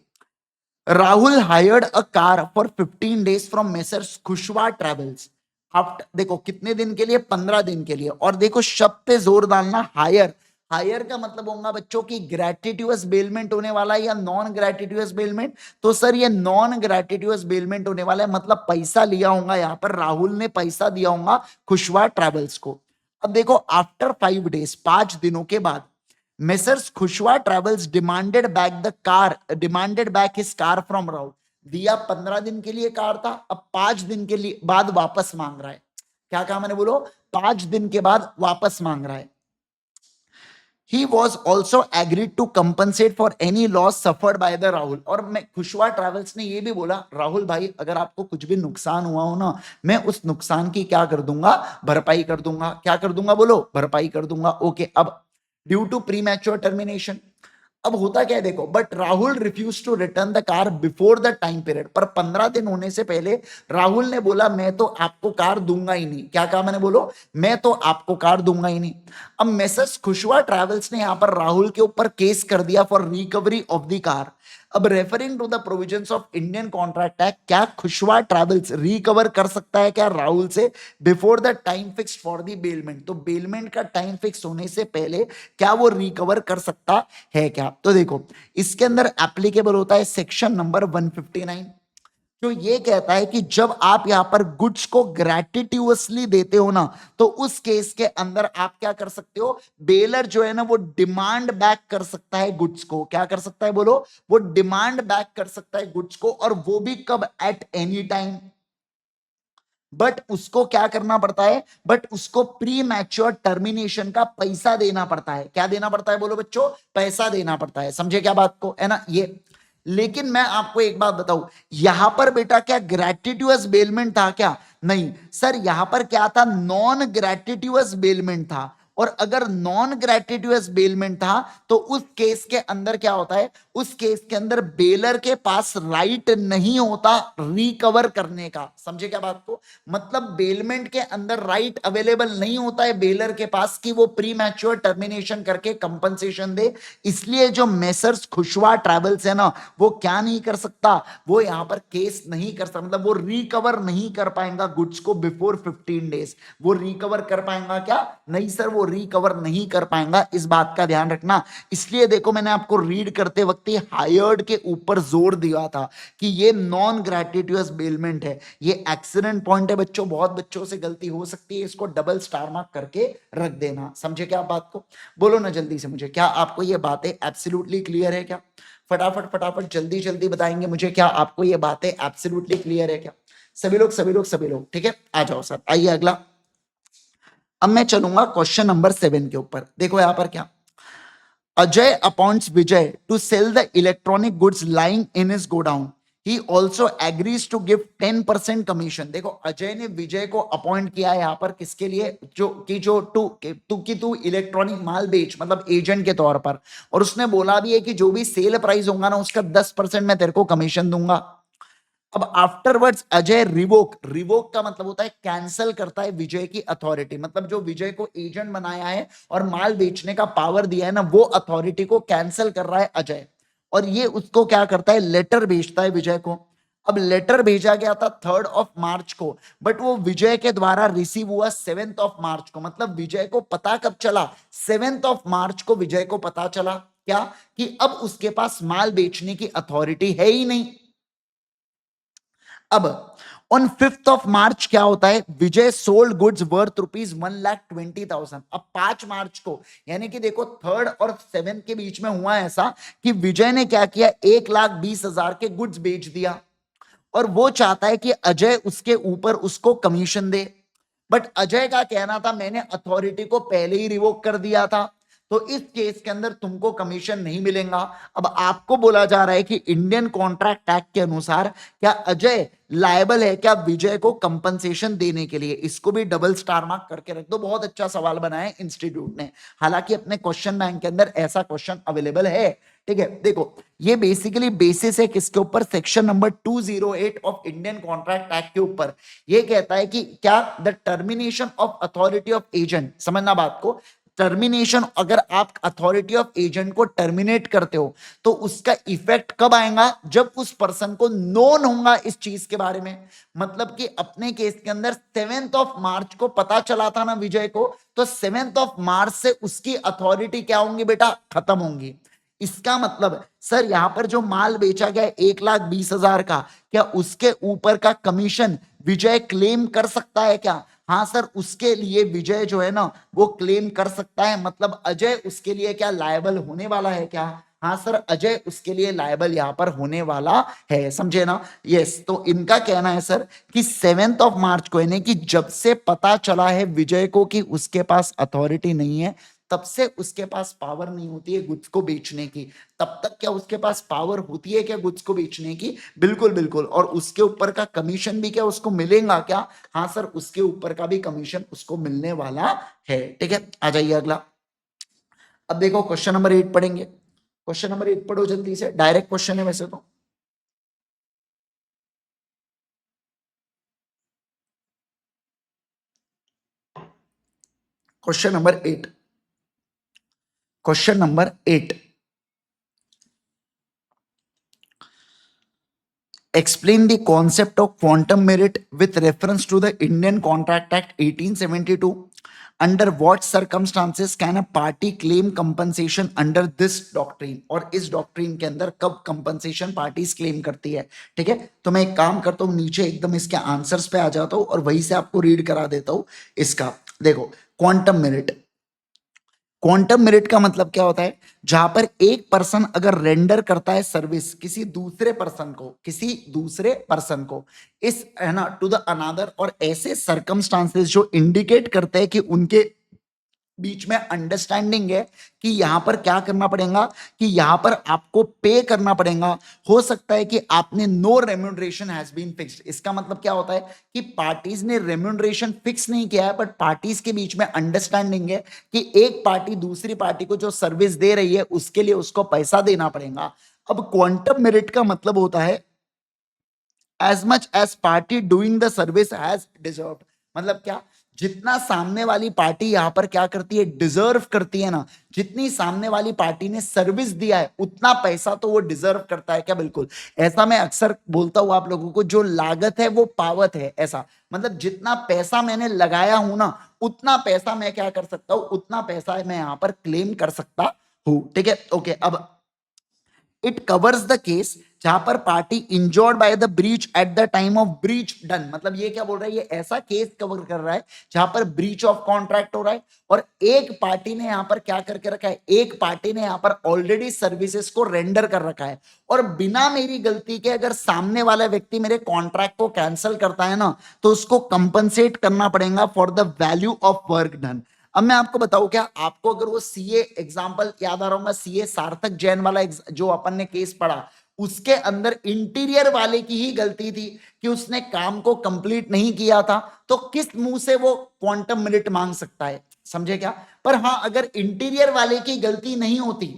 Rahul hired a car for 15 days from messrs Khushwa travels. After, देखो कितने दिन के लिए? 15 दिन के लिए। और देखो शब्द पे जोर डालना, हायर। हायर का मतलब होगा बच्चों की ग्रेटिट्यूअस बेलमेंट होने वाला है या नॉन ग्रेटिट्यूअस बेलमेंट? तो सर ये नॉन ग्रेटिट्यूअस बेलमेंट होने वाला है, मतलब पैसा लिया होगा यहां पर, राहुल ने पैसा दिया होगा खुशवा ट्रेवल्स को। अब देखो आफ्टर 5 डेज, 5 दिनों के बाद, messrs Khushwa travels demanded back his car from Rahul. दिया 15 दिन के लिए कार था, अब 5 दिन के लिए बाद वापस मांग रहा है। क्या कहा मैंने, बोलो? 5 दिन के बाद वापस मांग रहा है। He was also agreed to compensate for any loss suffered by the Rahul. और मैं, खुशवा ट्रैवल्स ने ये भी बोला, राहुल भाई अगर आपको कुछ भी नुकसान हुआ हो ना, मैं उस नुकसान की क्या कर दूंगा, भरपाई कर दूंगा। क्या कर दूंगा बोलो? भरपाई कर दूंगा। ओके, अब due to premature termination, अब होता क्या है देखो, but Rahul refuse to return the car before the time period. पर 15 दिन होने से पहले राहुल ने बोला मैं तो आपको कार दूंगा ही नहीं। क्या कहा मैंने, बोलो? मैं तो आपको कार दूंगा ही नहीं। अब मेसर्स खुशवा ट्रैवल्स ने यहां पर राहुल के ऊपर केस कर दिया for recovery of the car. अब referring to the provisions of Indian contract act, क्या खुशवा ट्रैवल्स रिकवर कर सकता है क्या राहुल से before the time fixed for the bailment? तो बेलमेंट का टाइम फिक्स होने से पहले क्या वो रिकवर कर सकता है क्या? तो देखो इसके अंदर एप्लीकेबल होता है सेक्शन नंबर 159, जो ये कहता है कि जब आप यहां पर गुड्स को ग्रेटिट्यूअसली देते हो ना, तो उस केस के अंदर आप क्या कर सकते हो, बेलर जो है ना वो डिमांड बैक कर सकता है गुड्स को। क्या कर सकता है बोलो? वो डिमांड बैक कर सकता है गुड्स को, और वो भी कब? At any time. बट उसको क्या करना पड़ता है? बट उसको प्री मैच्योर टर्मिनेशन का पैसा देना पड़ता है। क्या देना पड़ता है बोलो बच्चों? पैसा देना पड़ता है। समझे क्या बात को, है ना? ये लेकिन मैं आपको एक बात बताऊं, यहां पर बेटा क्या ग्रेटिट्यूअस बेलमेंट था क्या? नहीं सर, यहां पर क्या था? नॉन ग्रेटिट्यूअस बेलमेंट था। और अगर नॉन ग्रेटिट्यूअस बेलमेंट था तो उस केस के अंदर क्या होता है? उस केस के अंदर बेलर के पास राइट नहीं होता रिकवर करने का। समझे क्या बात को? मतलब बेलमेंट के अंदर राइट अवेलेबल नहीं होता है बेलर के पास कि वो प्री मैच्योर टर्मिनेशन करके कंपनसेशन दे। इसलिए जो मेसर्स खुशवा ट्रैवल्स है ना, वो क्या नहीं कर सकता? वो यहां पर केस नहीं कर सकता, मतलब वो रिकवर नहीं कर पाएगा गुड्स को बिफोर 15 डेज। वो रिकवर कर पाएगा क्या? नहीं सर, वो रिकवर नहीं कर पाएगा, इस बात का ध्यान रखना। इसलिए देखो मैंने आपको रीड करते वक्त हायर्ड के ऊपर जोर दिया था कि ये नॉन ग्रेटिट्यूअस बेलमेंट है। ये एक्सीडेंट पॉइंट है बच्चों, बहुत बच्चों से गलती हो सकती है, इसको डबल स्टार मार्क करके रख देना। समझे क्या बात को? बोलो ना जल्दी से मुझे, क्या आपको ये बातें एब्सोल्युटली क्लियर है क्या? फटाफट फटाफट जल्दी जल्दी बताएंगे मुझे, क्या आपको ये बातें एब्सोल्युटली क्लियर है क्या? सभी लोग सभी लोग सभी लोग, ठीक है, आ जाओ सर, आइए अगला। अब मैं चलूंगा क्वेश्चन नंबर 7 के ऊपर। देखो यहां पर क्या, Ajay appoints Vijay to sell the electronic goods lying in his godown. He also agrees to give 10% commission. देखो अजय ने विजय को अपॉइंट किया है यहां पर किसके लिए? जो तू इलेक्ट्रॉनिक माल बेच, मतलब एजेंट के तौर पर। और उसने बोला भी है कि जो भी सेल प्राइस होगा ना उसका 10% मैं तेरे को कमीशन दूंगा। अब आफ्टरवर्ड्स अजय रिवोक, रिवोक का मतलब होता है कैंसल करता है विजय की अथॉरिटी, मतलब जो विजय को एजेंट बनाया है और माल बेचने का पावर दिया है ना, वो अथॉरिटी को कैंसल कर रहा है अजय। और ये उसको क्या करता है? लेटर भेजता है विजय को। अब लेटर भेजा गया था 3rd ऑफ मार्च को, बट वो विजय के द्वारा रिसीव हुआ 7th ऑफ मार्च को। मतलब विजय को पता कब चला? 7th ऑफ मार्च को विजय को पता चला क्या? कि अब उसके पास माल बेचने की अथॉरिटी है ही नहीं। अब ऑन 5th ऑफ मार्च क्या होता है? विजय सोल्ड गुड्स वर्थ ₹1,20,000। अब 5 मार्च को, यानी कि देखो 3rd और 7th के बीच में हुआ ऐसा कि विजय ने क्या किया? 1,20,000 के गुड्स बेच दिया और वो चाहता है कि अजय उसके ऊपर उसको कमीशन दे। बट अजय का कहना था मैंने अथॉरिटी को पहले ही रिवोक कर दिया था, तो इस केस के अंदर तुमको कमीशन नहीं मिलेगा। अब आपको बोला जा रहा है कि इंडियन कॉन्ट्रैक्ट एक्ट के अनुसार क्या अजय लायबल है क्या विजय को कंपनसेशन देने के लिए? इसको भी डबल स्टार मार्क करके रख दो। बहुत अच्छा सवाल बनाया इंस्टीट्यूट ने, हालांकि अपने क्वेश्चन बैंक के अंदर ऐसा क्वेश्चन अवेलेबल है। ठीक है, देखो ये बेसिकली बेसिस है किसके ऊपर? Section number 208 of Indian contract act के ऊपर। ये कहता है कि क्या the termination of authority of agent, समझना बात को, टर्मिनेशन, अगर आप अथॉरिटी ऑफ एजेंट को टर्मिनेट करते हो तो उसका इफेक्ट कब आएगा? जब उस पर्सन को नोन होगा इस चीज के बारे में। मतलब कि अपने केस के अंदर 7th ऑफ मार्च को पता चला था ना विजय को, तो 7th ऑफ मार्च से उसकी अथॉरिटी क्या होंगी बेटा? खत्म होंगी। इसका मतलब सर यहां पर जो माल बेचा गया 1,20,000 का, क्या उसके ऊपर का कमीशन विजय क्लेम कर सकता है क्या? हाँ सर, उसके लिए विजय जो है ना वो क्लेम कर सकता है। मतलब अजय उसके लिए क्या लायबल होने वाला है क्या? हाँ सर, अजय उसके लिए लायबल यहां पर होने वाला है, समझे ना? यस, तो इनका कहना है सर कि 7th ऑफ मार्च को, यानी कि जब से पता चला है विजय को कि उसके पास अथॉरिटी नहीं है, तब से उसके पास पावर नहीं होती है गुड्स को बेचने की। तब तक क्या उसके पास पावर होती है क्या गुड्स को बेचने की? बिल्कुल बिल्कुल। और उसके ऊपर का कमीशन भी क्या उसको मिलेगा क्या? हाँ सर, उसके ऊपर का भी कमीशन उसको मिलने वाला है। ठीक है, आ जाइए अगला। अब देखो क्वेश्चन नंबर 8 पढ़ेंगे। क्वेश्चन नंबर 8 पढ़ो जल्दी से, डायरेक्ट क्वेश्चन है वैसे तो। Question number 8, question number 8, explain the concept of quantum merit with reference to the Indian Contract Act 1872. Under what circumstances can a party claim compensation under this doctrine? और इस doctrine के अंदर कब compensation parties claim करती है? ठीक है, तो मैं एक काम करता हूं, नीचे एकदम इसके आंसर्स पे आ जाता हूं और वहीं से आपको रीड करा देता हूं इसका। देखो क्वांटम मेरिट, क्वांटम मेरिट का मतलब क्या होता है? जहां पर एक पर्सन अगर रेंडर करता है सर्विस किसी दूसरे पर्सन को, किसी दूसरे पर्सन को, इस है ना टू द अनादर, और ऐसे सर्कमस्टांसेस जो इंडिकेट करते हैं कि उनके बीच में अंडरस्टैंडिंग है कि यहां पर क्या करना पड़ेगा, कि यहां पर आपको पे करना पड़ेगा। हो सकता है कि आपने no remuneration has been fixed, इसका मतलब क्या होता है कि पार्टीज ने रेम्यूनरेशन फिक्स नहीं किया है, बट पार्टीज के बीच में अंडरस्टैंडिंग है कि एक पार्टी दूसरी पार्टी को जो सर्विस दे रही है उसके लिए उसको पैसा देना पड़ेगा। अब क्वांटम मेरिट का मतलब होता है as much as party doing the service has deserve. मतलब क्या, जितना सामने वाली पार्टी यहां पर क्या करती है, डिजर्व करती है ना, जितनी सामने वाली पार्टी ने सर्विस दिया है उतना पैसा तो वो डिजर्व करता है क्या, बिल्कुल। ऐसा मैं अक्सर बोलता हूं आप लोगों को, जो लागत है वो पावत है, ऐसा मतलब जितना पैसा मैंने लगाया हूं ना, उतना पैसा मैं क्या कर सकता हूं, उतना पैसा मैं यहां पर क्लेम कर सकता हूं। ठीक है, ओके। अब इट कवर्स द केस जहां पर party injured by the breach at the time of breach done. मतलब ये क्या बोल रहा है, ये ऐसा केस कवर कर रहा है जहां पर ब्रीच ऑफ कॉन्ट्रैक्ट हो रहा है और एक पार्टी ने यहां पर क्या करके रखा है, एक पार्टी ने यहां पर ऑलरेडी सर्विसेज को रेंडर कर रखा है और बिना मेरी गलती के अगर सामने वाला व्यक्ति मेरे कॉन्ट्रैक्ट को कैंसिल करता है ना, तो उसको कंपनसेट करना पड़ेगा for the value of work done. अब मैं आपको बताऊं क्या, आपको अगर वो सीए एग्जांपल याद आ रहा होगा, सीए सार्थक जैन वाला जो अपन ने केस पढ़ा, उसके अंदर इंटीरियर वाले की ही गलती थी कि उसने काम को कंप्लीट नहीं किया था, तो किस मुंह से वो क्वांटम मेरिट मांग सकता है, समझे क्या। पर हाँ, अगर इंटीरियर वाले की गलती नहीं होती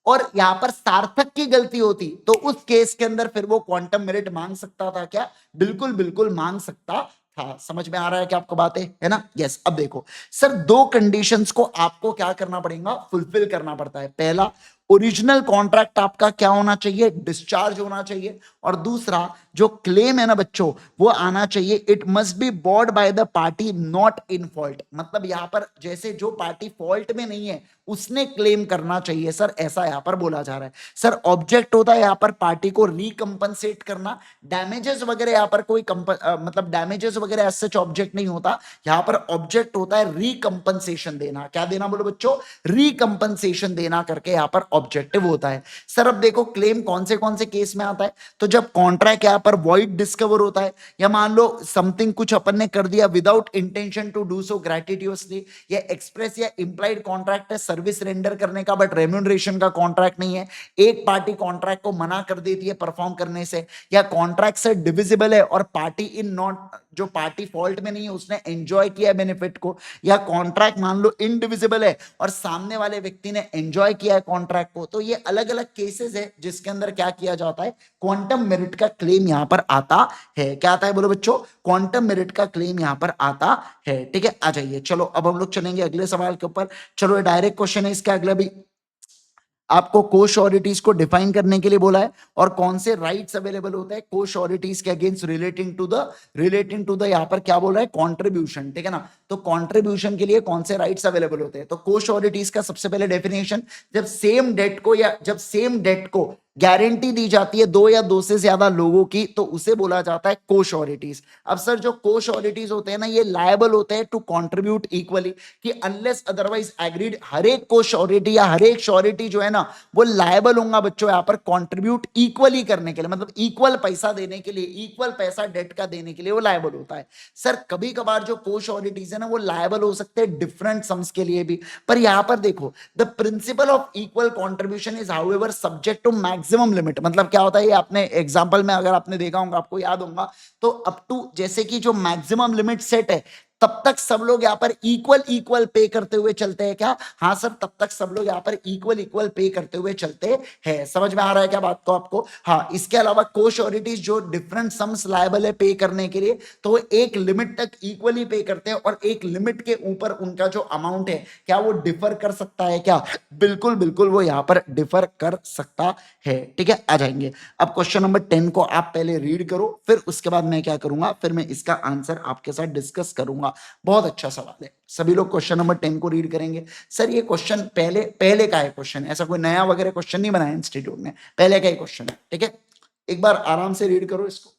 और यहां पर सार्थक की गलती होती, तो उस केस के अंदर फिर वो क्वांटम मेरिट मांग सकता था क्या, बिल्कुल बिल्कुल मांग सकता था। समझ में आ रहा है क्या आपको बातें, है ना। यस। अब देखो सर, दो कंडीशंस को आपको क्या करना पड़ेगा, फुलफिल करना पड़ता है। पहला, ओरिजिनल कॉन्ट्रैक्ट आपका क्या होना चाहिए, डिस्चार्ज होना चाहिए। और दूसरा, जो क्लेम है ना बच्चों, वो आना चाहिए, it must be borne by the party not in fault. मतलब यहां पर जैसे जो पार्टी फॉल्ट में नहीं है उसने क्लेम करना चाहिए सर, ऐसा यहां पर बोला जा रहा है। सर ऑब्जेक्ट होता है यहां पर पार्टी को रिकंपनसेट करना, डैमेजेस वगैरह यहां पर कोई मतलब डैमेजेस वगैरह एज सच ऑब्जेक्ट नहीं होता, यहां पर ऑब्जेक्ट होता है रिकंपनसेशन देना। क्या देना बोलो बच्चों, रिकंपनसेशन देना करके यहां पर ऑब्जेक्टिव होता है। सर अब देखो क्लेम कौन से केस में आता है, तो जब कॉन्ट्रैक्ट यहां पर वॉइड डिस्कवर होता है, या मान लो समथिंग कुछ अपन ने कर दिया without intention to do so gratuitously, या एक्सप्रेस या इंप्लाइड कॉन्ट्रैक्ट है सर्विस रेंडर करने का बट रेम्यूनरेशन का कॉन्ट्रैक्ट नहीं है, एक पार्टी कॉन्ट्रैक्ट को मना कर देती है परफॉर्म करने से, या कॉन्ट्रैक्ट से डिविजिबल है और पार्टी इन नॉट, जो पार्टी फॉल्ट में नहीं है उसने एंजॉय किया बेनिफिट को, या कॉन्ट्रैक्ट मान लो इनडिविजिबल है और सामने वाले व्यक्ति ने एंजॉय किया है कॉन्ट्रैक्ट को, तो ये अलग अलग केसेस है जिसके अंदर क्या किया जाता है, क्वांटम मेरिट का क्लेम यहां पर आता है। क्या आता है बोलो बच्चों, क्वांटम मेरिट का क्लेम यहां पर आता है। ठीक है, आ जाइए, चलो अब हम लोग चलेंगे अगले सवाल के ऊपर। चलो ये डायरेक्ट क्वेश्चन है, इसका अगला भी आपको को श्योरिटीज को डिफाइन करने के लिए बोला है और कौन से राइट्स अवेलेबल होते हैं को श्योरिटीज के अगेंस्ट रिलेटिंग टू द यहां पर क्या बोल रहा है, कॉन्ट्रीब्यूशन। ठीक है ना, तो कॉन्ट्रीब्यूशन के लिए कौन से राइट्स अवेलेबल होते हैं, तो को श्योरिटीज का सबसे पहले डेफिनेशन, जब सेम डेट को या जब सेम डेट को गारंटी दी जाती है दो या दो से ज्यादा लोगों की, तो उसे बोला जाता है को श्योरिटीज। अब सर जो को श्योरिटीज होते हैं ना, ये लायबल होते हैं टू कंट्रीब्यूट इक्वली, कि अनलेस अदरवाइज एग्रीड, हर एक को श्योरिटी या हर एक श्योरिटी जो है ना, वो लायबल होगा बच्चों यहां पर कंट्रीब्यूट इक्वली करने के लिए, मतलब इक्वल पैसा देने के लिए, इक्वल पैसा डेट का देने के लिए वो लायबल होता है। सर कभी कभार जो को श्योरिटीज है ना, वो लायबल हो सकते हैं डिफरेंट सम्स के लिए भी, पर यहां पर देखो the principle of equal contribution is however subject to maximum limit. मतलब क्या होता है, ये आपने एग्जांपल में अगर आपने देखा होगा, आपको याद होगा, तो अप टू जैसे कि जो मैक्सिमम लिमिट सेट है तब तक सब लोग यहां पर इक्वल इक्वल पे करते हुए चलते हैं क्या, हाँ सर, तब तक सब लोग यहां पर इक्वल इक्वल पे करते हुए चलते हैं। समझ में आ रहा है क्या बात को आपको। हाँ, इसके अलावा को श्योरिटीज जो डिफरेंट सम्स लायबल है पे करने के लिए, तो वो एक लिमिट तक इक्वली पे करते हैं और एक लिमिट के ऊपर उनका जो अमाउंट है क्या वो डिफर कर सकता है क्या, बिल्कुल बिल्कुल वो यहां पर डिफर कर सकता है। ठीक है, आ जाएंगे। अब क्वेश्चन नंबर 10 को आप पहले रीड करो, फिर उसके बाद मैं क्या करूंगा, फिर मैं इसका आंसर आपके साथ डिस्कस करूंगा। बहुत अच्छा सवाल है, सभी लोग क्वेश्चन नंबर 10 को रीड करेंगे। सर ये क्वेश्चन पहले पहले का है क्वेश्चन, ऐसा कोई नया वगैरह क्वेश्चन नहीं बनाया इंस्टीट्यूट ने, पहले का ही क्वेश्चन है। ठीक है, एक बार आराम से रीड करो इसको।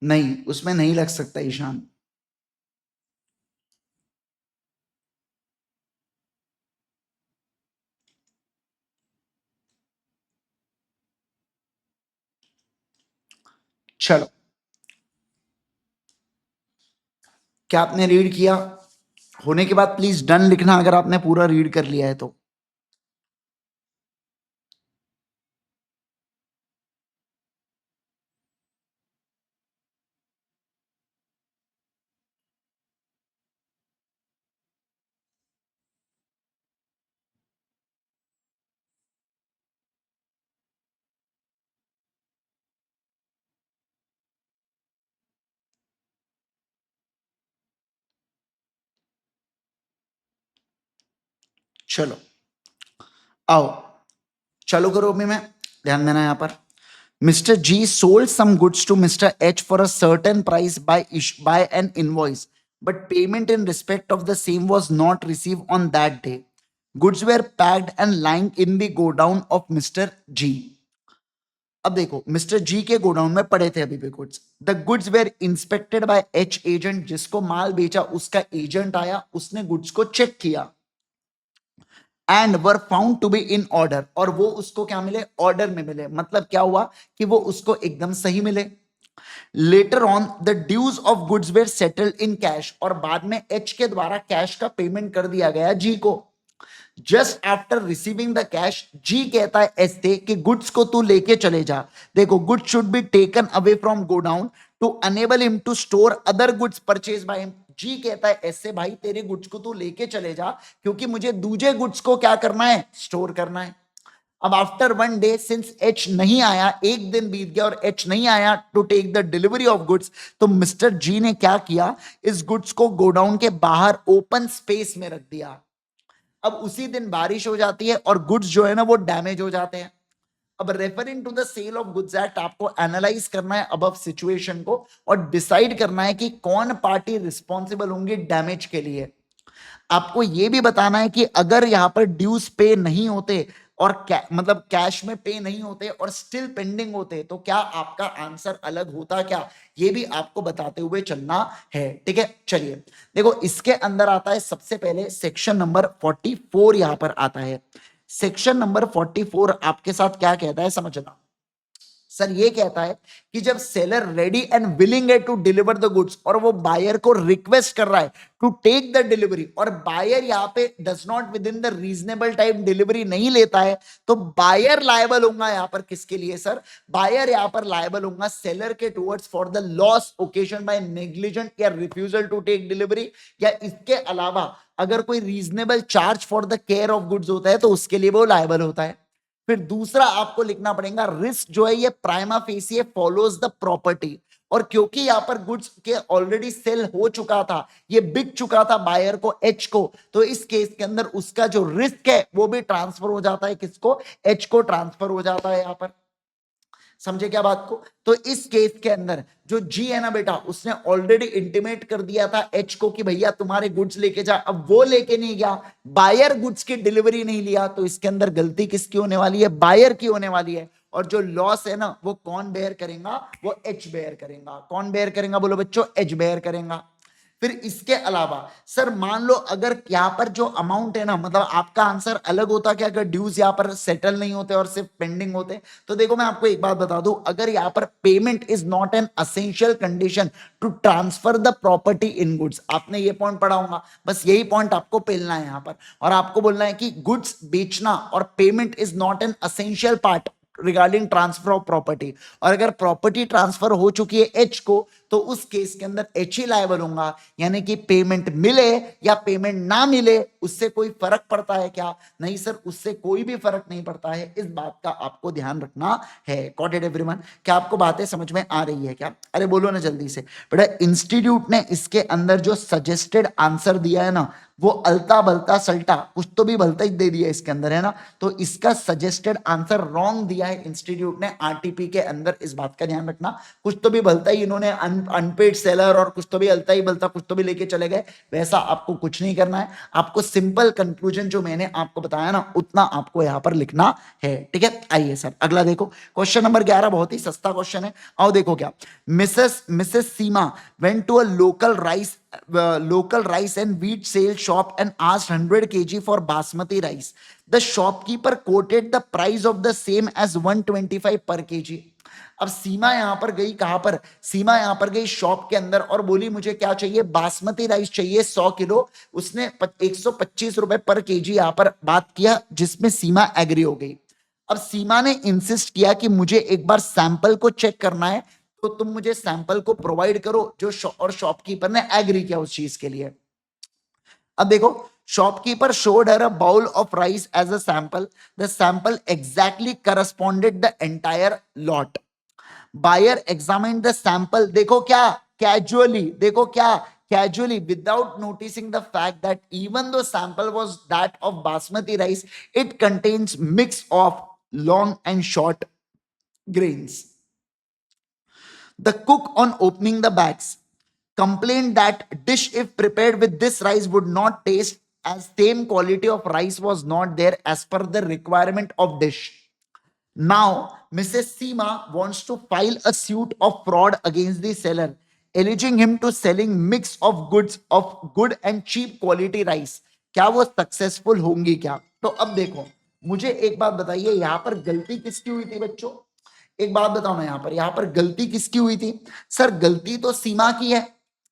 नहीं, उसमें नहीं लग सकता ईशान। चलो, क्या आपने रीड किया? होने के बाद प्लीज डन लिखना अगर आपने पूरा रीड कर लिया है तो। चलो आओ, चलो करो अभी। मैं ध्यान देना यहाँ पर। Mr. G sold some goods to Mr. H for a certain price by an invoice, but payment in respect of the same was not received on that day. Goods were packed and lying in the godown of Mr. G. अब देखो, mister जी के godown में पड़े थे अभी भी goods. The goods were inspected by H agent, जिसको माल बेचा उसका एजेंट आया, उसने गुड्स को चेक किया and were found to be in order, और वो उसको क्या मिले? ऑर्डर में मिले। मतलब क्या हुआ कि वो उसको एकदम सही मिले। Later on the dues of goods were settled in cash, और बाद में एच के द्वारा कैश का पेमेंट कर दिया गया जी को। Just after receiving the cash, G कहता है एस से कि गुड्स को तू लेके चले जा। देखो, goods should be taken away from godown to enable him to store other goods purchase by him. G कहता है ऐसे, भाई तेरे गुड्स को तू लेके चले जा, क्योंकि मुझे दूसरे गुड्स को क्या करना है? स्टोर करना है। अब after one day, since H नहीं आया, एक दिन बीत गया और एच नहीं आया to take the delivery of goods, तो मिस्टर जी ने क्या किया? इस गुड्स को गोडाउन के बाहर ओपन स्पेस में रख दिया। अब उसी दिन बारिश हो जाती है और गुड्स जो है ना वो डैमेज हो जाते हैं। अब referring to the Sale of Goods Act, आपको एनालाइज करना है अबव सिचुएशन को और डिसाइड करना है कि कौन पार्टी रिस्पॉन्सिबल होंगी डैमेज के लिए। आपको यह भी बताना है कि अगर यहां पर ड्यूज पे नहीं होते और मतलब कैश में पे नहीं होते और स्टिल पेंडिंग होते, तो क्या आपका आंसर अलग होता क्या? ये भी आपको बताते हुए चलना है, ठीक है। चलिए देखो, इसके अंदर आता है सबसे पहले सेक्शन नंबर 44 यहां पर आता है। सेक्शन नंबर 44 आपके साथ क्या कहता है समझना। सर ये कहता है कि जब सेलर रेडी एंड विलिंग है टू डिलीवर द गुड्स, और वो बायर को रिक्वेस्ट कर रहा है टू टेक द डिलीवरी, और बायर यहां पे does not with in the reasonable time delivery नहीं लेता है, तो बायर लायबल होगा यहां पर किसके लिए? सर बायर यहां पर लायबल होगा सेलर के towards for the loss occasioned by negligent या रिफ्यूजल टू टेक डिलीवरी, या इसके अलावा अगर कोई reasonable charge for the care of goods होता है तो उसके लिए वो लायबल होता है। फिर दूसरा आपको लिखना पड़ेगा, रिस्क जो है ये prima facie follows the property, और क्योंकि यहां पर गुड्स के ऑलरेडी सेल हो चुका था, ये बिक चुका था बायर को, एच को, तो इस केस के अंदर उसका जो रिस्क है वो भी ट्रांसफर हो जाता है। किसको? एच को ट्रांसफर हो जाता है यहां पर। समझे क्या बात को? तो इस केस के अंदर जो जी है ना बेटा, उसने ऑलरेडी इंटीमेट कर दिया था एच को कि भैया तुम्हारे गुड्स लेके जा। अब वो लेके नहीं गया, बायर गुड्स की डिलीवरी नहीं लिया, तो इसके अंदर गलती किसकी होने वाली है? बायर की होने वाली है। और जो लॉस है ना वो कौन बेयर करेगा? वो एच बेयर करेगा। कौन बेयर करेगा बोलो बच्चों? एच बेयर करेगा। फिर इसके अलावा सर मान लो अगर यहां पर जो अमाउंट है ना, मतलब आपका आंसर अलग होता क्या अगर ड्यूज यहां पर सेटल नहीं होते और सिर्फ पेंडिंग होते? तो देखो मैं आपको एक बात बता दूं, अगर यहां पर payment is not an essential condition to transfer the property in goods, आपने ये पॉइंट पढ़ा होगा, बस यही पॉइंट आपको पेलना है यहां पर, और आपको बोलना है कि गुड्स बेचना और payment is not an essential part regarding transfer of property, और अगर प्रॉपर्टी ट्रांसफर हो चुकी है एच को, तो उस केस के अंदर एच ही लायबल होगा। यानी कि पेमेंट मिले या पेमेंट ना मिले उससे कोई फर्क पड़ता है क्या? नहीं सर, उससे कोई भी फर्क नहीं पड़ता है। इस बात का आपको ध्यान रखना है। Got it everyone? क्या आपको बातें समझ में आ रही है क्या? अरे बोलो ना जल्दी से। बेटा इंस्टीट्यूट ने इसके अंदर जो सजेस्टेड आंसर दिया है ना, वो अलता बलता सल्टा, कुछ तो भी भलता ही दे दिया इसके अंदर, है ना। तो इसका सजेस्टेड आंसर रॉन्ग दिया है इंस्टीट्यूट ने आरटीपी के अंदर, इस बात का ध्यान रखना। कुछ तो भी भलता ही इन्होंने अनपेड सेलर और कुछ तो भी अलता ही बलता कुछ तो भी लेके चले गए, वैसा आपको कुछ नहीं करना है। आपको सिंपल कंक्लूजन जो मैंने आपको बताया ना उतना आपको यहां पर लिखना है, ठीक है। आइए सर अगला देखो, क्वेश्चन नंबर 11 बहुत ही सस्ता क्वेश्चन है। आओ देखो क्या, Mrs Seema went to a local rice and wheat sale shop and asked 100 kg for basmati rice. The shopkeeper quoted the price of the same as 125 per kg. अब सीमा यहां पर गई, कहां पर, सीमा यहां पर गई शॉप के अंदर और बोली मुझे क्या चाहिए, बासमती राइस चाहिए 100 किलो। उसने 125 रुपए पर केजी यहां पर बात किया, जिसमें सीमा एग्री हो गई। अब सीमा ने इंसिस्ट किया कि मुझे एक बार सैंपल को चेक करना है, तो तुम मुझे सैंपल को प्रोवाइड करो, जो और शॉपकीपर ने एग्री किया उस चीज के लिए। अब देखो, shopkeeper showed her a bowl of rice as a sample. The sample exactly corresponded the entire lot. Buyer examined the sample, देखो क्या, casually, देखो क्या, casually, without noticing the fact that even though sample was that of basmati rice, it contains mix of long and short grains. The cook, on opening the bags, complained that dish if prepared with this rice would not taste, as same quality of rice was not there as per the requirement of dish. Now, Mrs. Seema wants to file a suit of fraud against the seller, alleging him to selling mix of goods of good and cheap quality rice. क्या वो successful होंगी क्या? तो अब देखो, मुझे एक बात बताइए, यहां पर गलती किसकी हुई थी बच्चों? एक बात बताओ ना, यहां पर गलती किसकी हुई थी? सर गलती तो सीमा की है।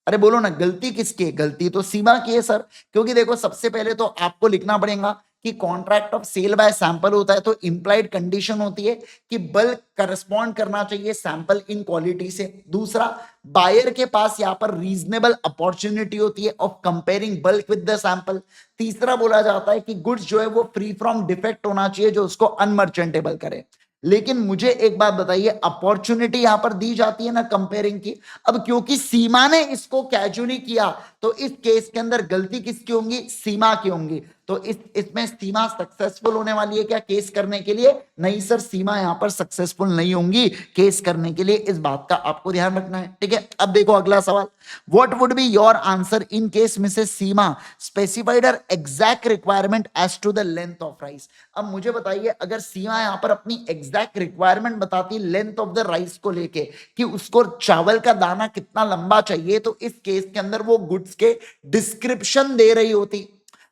अरे बोलो ना, गलती किसकी है? गलती तो सीमा की है सर, क्योंकि देखो सबसे पहले तो आपको लिखना पड़ेगा कि contract of sale by sample होता है, तो इंप्लाइड कंडीशन होती है कि बल्क करस्पॉन्ड करना चाहिए सैंपल इन क्वालिटी से। दूसरा, बायर के पास यहां पर रीजनेबल अपॉर्चुनिटी होती है of comparing bulk with the sample. तीसरा, बोला जाता है कि गुड्स जो है वो फ्री फ्रॉम डिफेक्ट होना चाहिए, जो उसको अनमर्चेंटेबल करे। लेकिन मुझे एक बात बताइए, अपॉर्चुनिटी यहां पर दी जाती है ना कंपेयरिंग की। अब क्योंकि सीमा ने इसको कैजुअली किया, तो इस केस के अंदर गलती किसकी होंगी? सीमा की होंगी। तो इसमें सीमा सक्सेसफुल होने वाली है क्या केस करने के लिए? नहीं सर, सीमा यहां पर सक्सेसफुल नहीं होंगी केस करने के लिए, इस बात का आपको ध्यान रखना है, ठीक है। अब देखो अगला सवाल, what would be your answer in case missus Seema specified her exact requirement as to the length of rice. अब मुझे बताइए, अगर सीमा यहां पर अपनी एग्जैक्ट रिक्वायरमेंट बताती लेंथ ऑफ द राइस को लेके कि उसको चावल का दाना कितना लंबा चाहिए, तो इस केस के अंदर वो गुड्स के डिस्क्रिप्शन दे रही होती।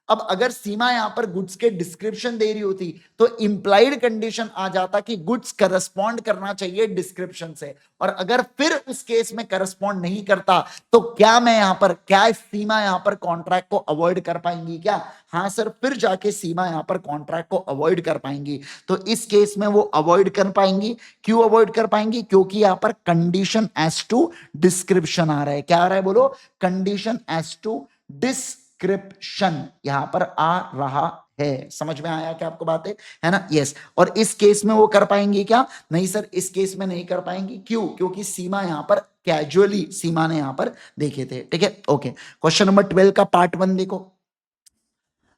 अब अगर सीमा यहां पर गुड्स के डिस्क्रिप्शन दे रही होती, तो इंप्लाइड कंडीशन आ जाता कि गुड्स करस्पॉन्ड करना चाहिए डिस्क्रिप्शन से। और अगर फिर उस केस में करस्पॉन्ड नहीं करता, तो क्या मैं यहां पर, क्या सीमा यहां पर कॉन्ट्रैक्ट को अवॉइड कर पाएंगी क्या? हाँ सर, फिर जाके सीमा यहां पर कॉन्ट्रैक्ट को अवॉइड कर पाएंगी। तो इस केस में वो अवॉइड कर पाएंगी। क्यों अवॉइड कर पाएंगी? क्योंकि यहां पर कंडीशन एज टू डिस्क्रिप्शन आ रहा है। क्या आ रहा है बोलो? कंडीशन एज टू डिस्क्रिप्शन यहां पर आ रहा है। समझ में आया क्या आपको बातें, है ना? यस। और इस केस में वो कर पाएंगी क्या? नहीं सर, इस केस में नहीं कर पाएंगी। क्यों? क्योंकि सीमा यहां पर कैजुअली सीमा ने यहां पर देखे थे, ठीक है। ओके, क्वेश्चन नंबर 12 का पार्ट 1 देखो।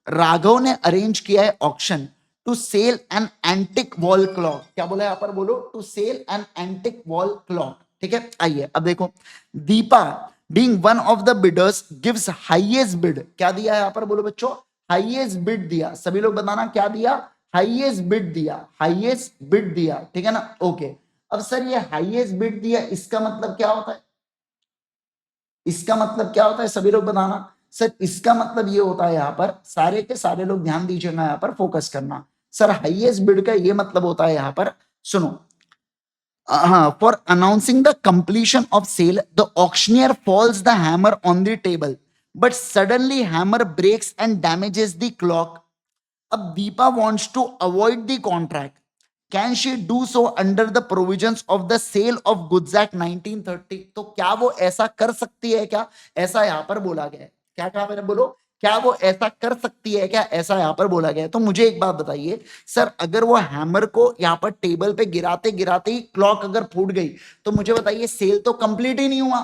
राघव ने अरेंज किया है auction to sell an antique wall clock. क्या बोला यहां पर? बोलो, to sell an antique wall clock, ठीक है। आइए अब देखो, Deepa being one of the bidders gives highest bid. क्या दिया यहां पर? बोलो बच्चों, हाईएस्ट बिड दिया। सभी लोग बताना क्या दिया? हाईएस्ट बिड दिया, हाईएस्ट बिड दिया, ठीक है ना। ओके, अब सर ये हाईएस्ट बिड दिया, इसका मतलब क्या होता है? इसका मतलब क्या होता है? सभी लोग बताना। सर इसका मतलब ये होता है, यहां पर सारे के सारे लोग ध्यान दीजिएगा, यहां पर फोकस करना। सर हाईएस्ट बिड का ये मतलब होता है, यहां पर सुनो, for announcing the completion of sale, the auctioneer falls the hammer on the table, but suddenly hammer breaks and damages the clock. Ab Deepa wants to avoid the contract. Can she do so under the provisions of the Sale of Goods Act 1930? तो क्या वो ऐसा कर सकती है क्या? ऐसा यहां पर बोला गया है। क्या कहा मैंने? बोलो, क्या वो ऐसा कर सकती है क्या? ऐसा यहां पर बोला गया है। तो मुझे एक बात बताइए सर, अगर वो हैमर को यहां पर टेबल पे गिराते गिराते ही क्लॉक अगर फूट गई, तो मुझे बताइए सेल तो कंप्लीट ही नहीं हुआ।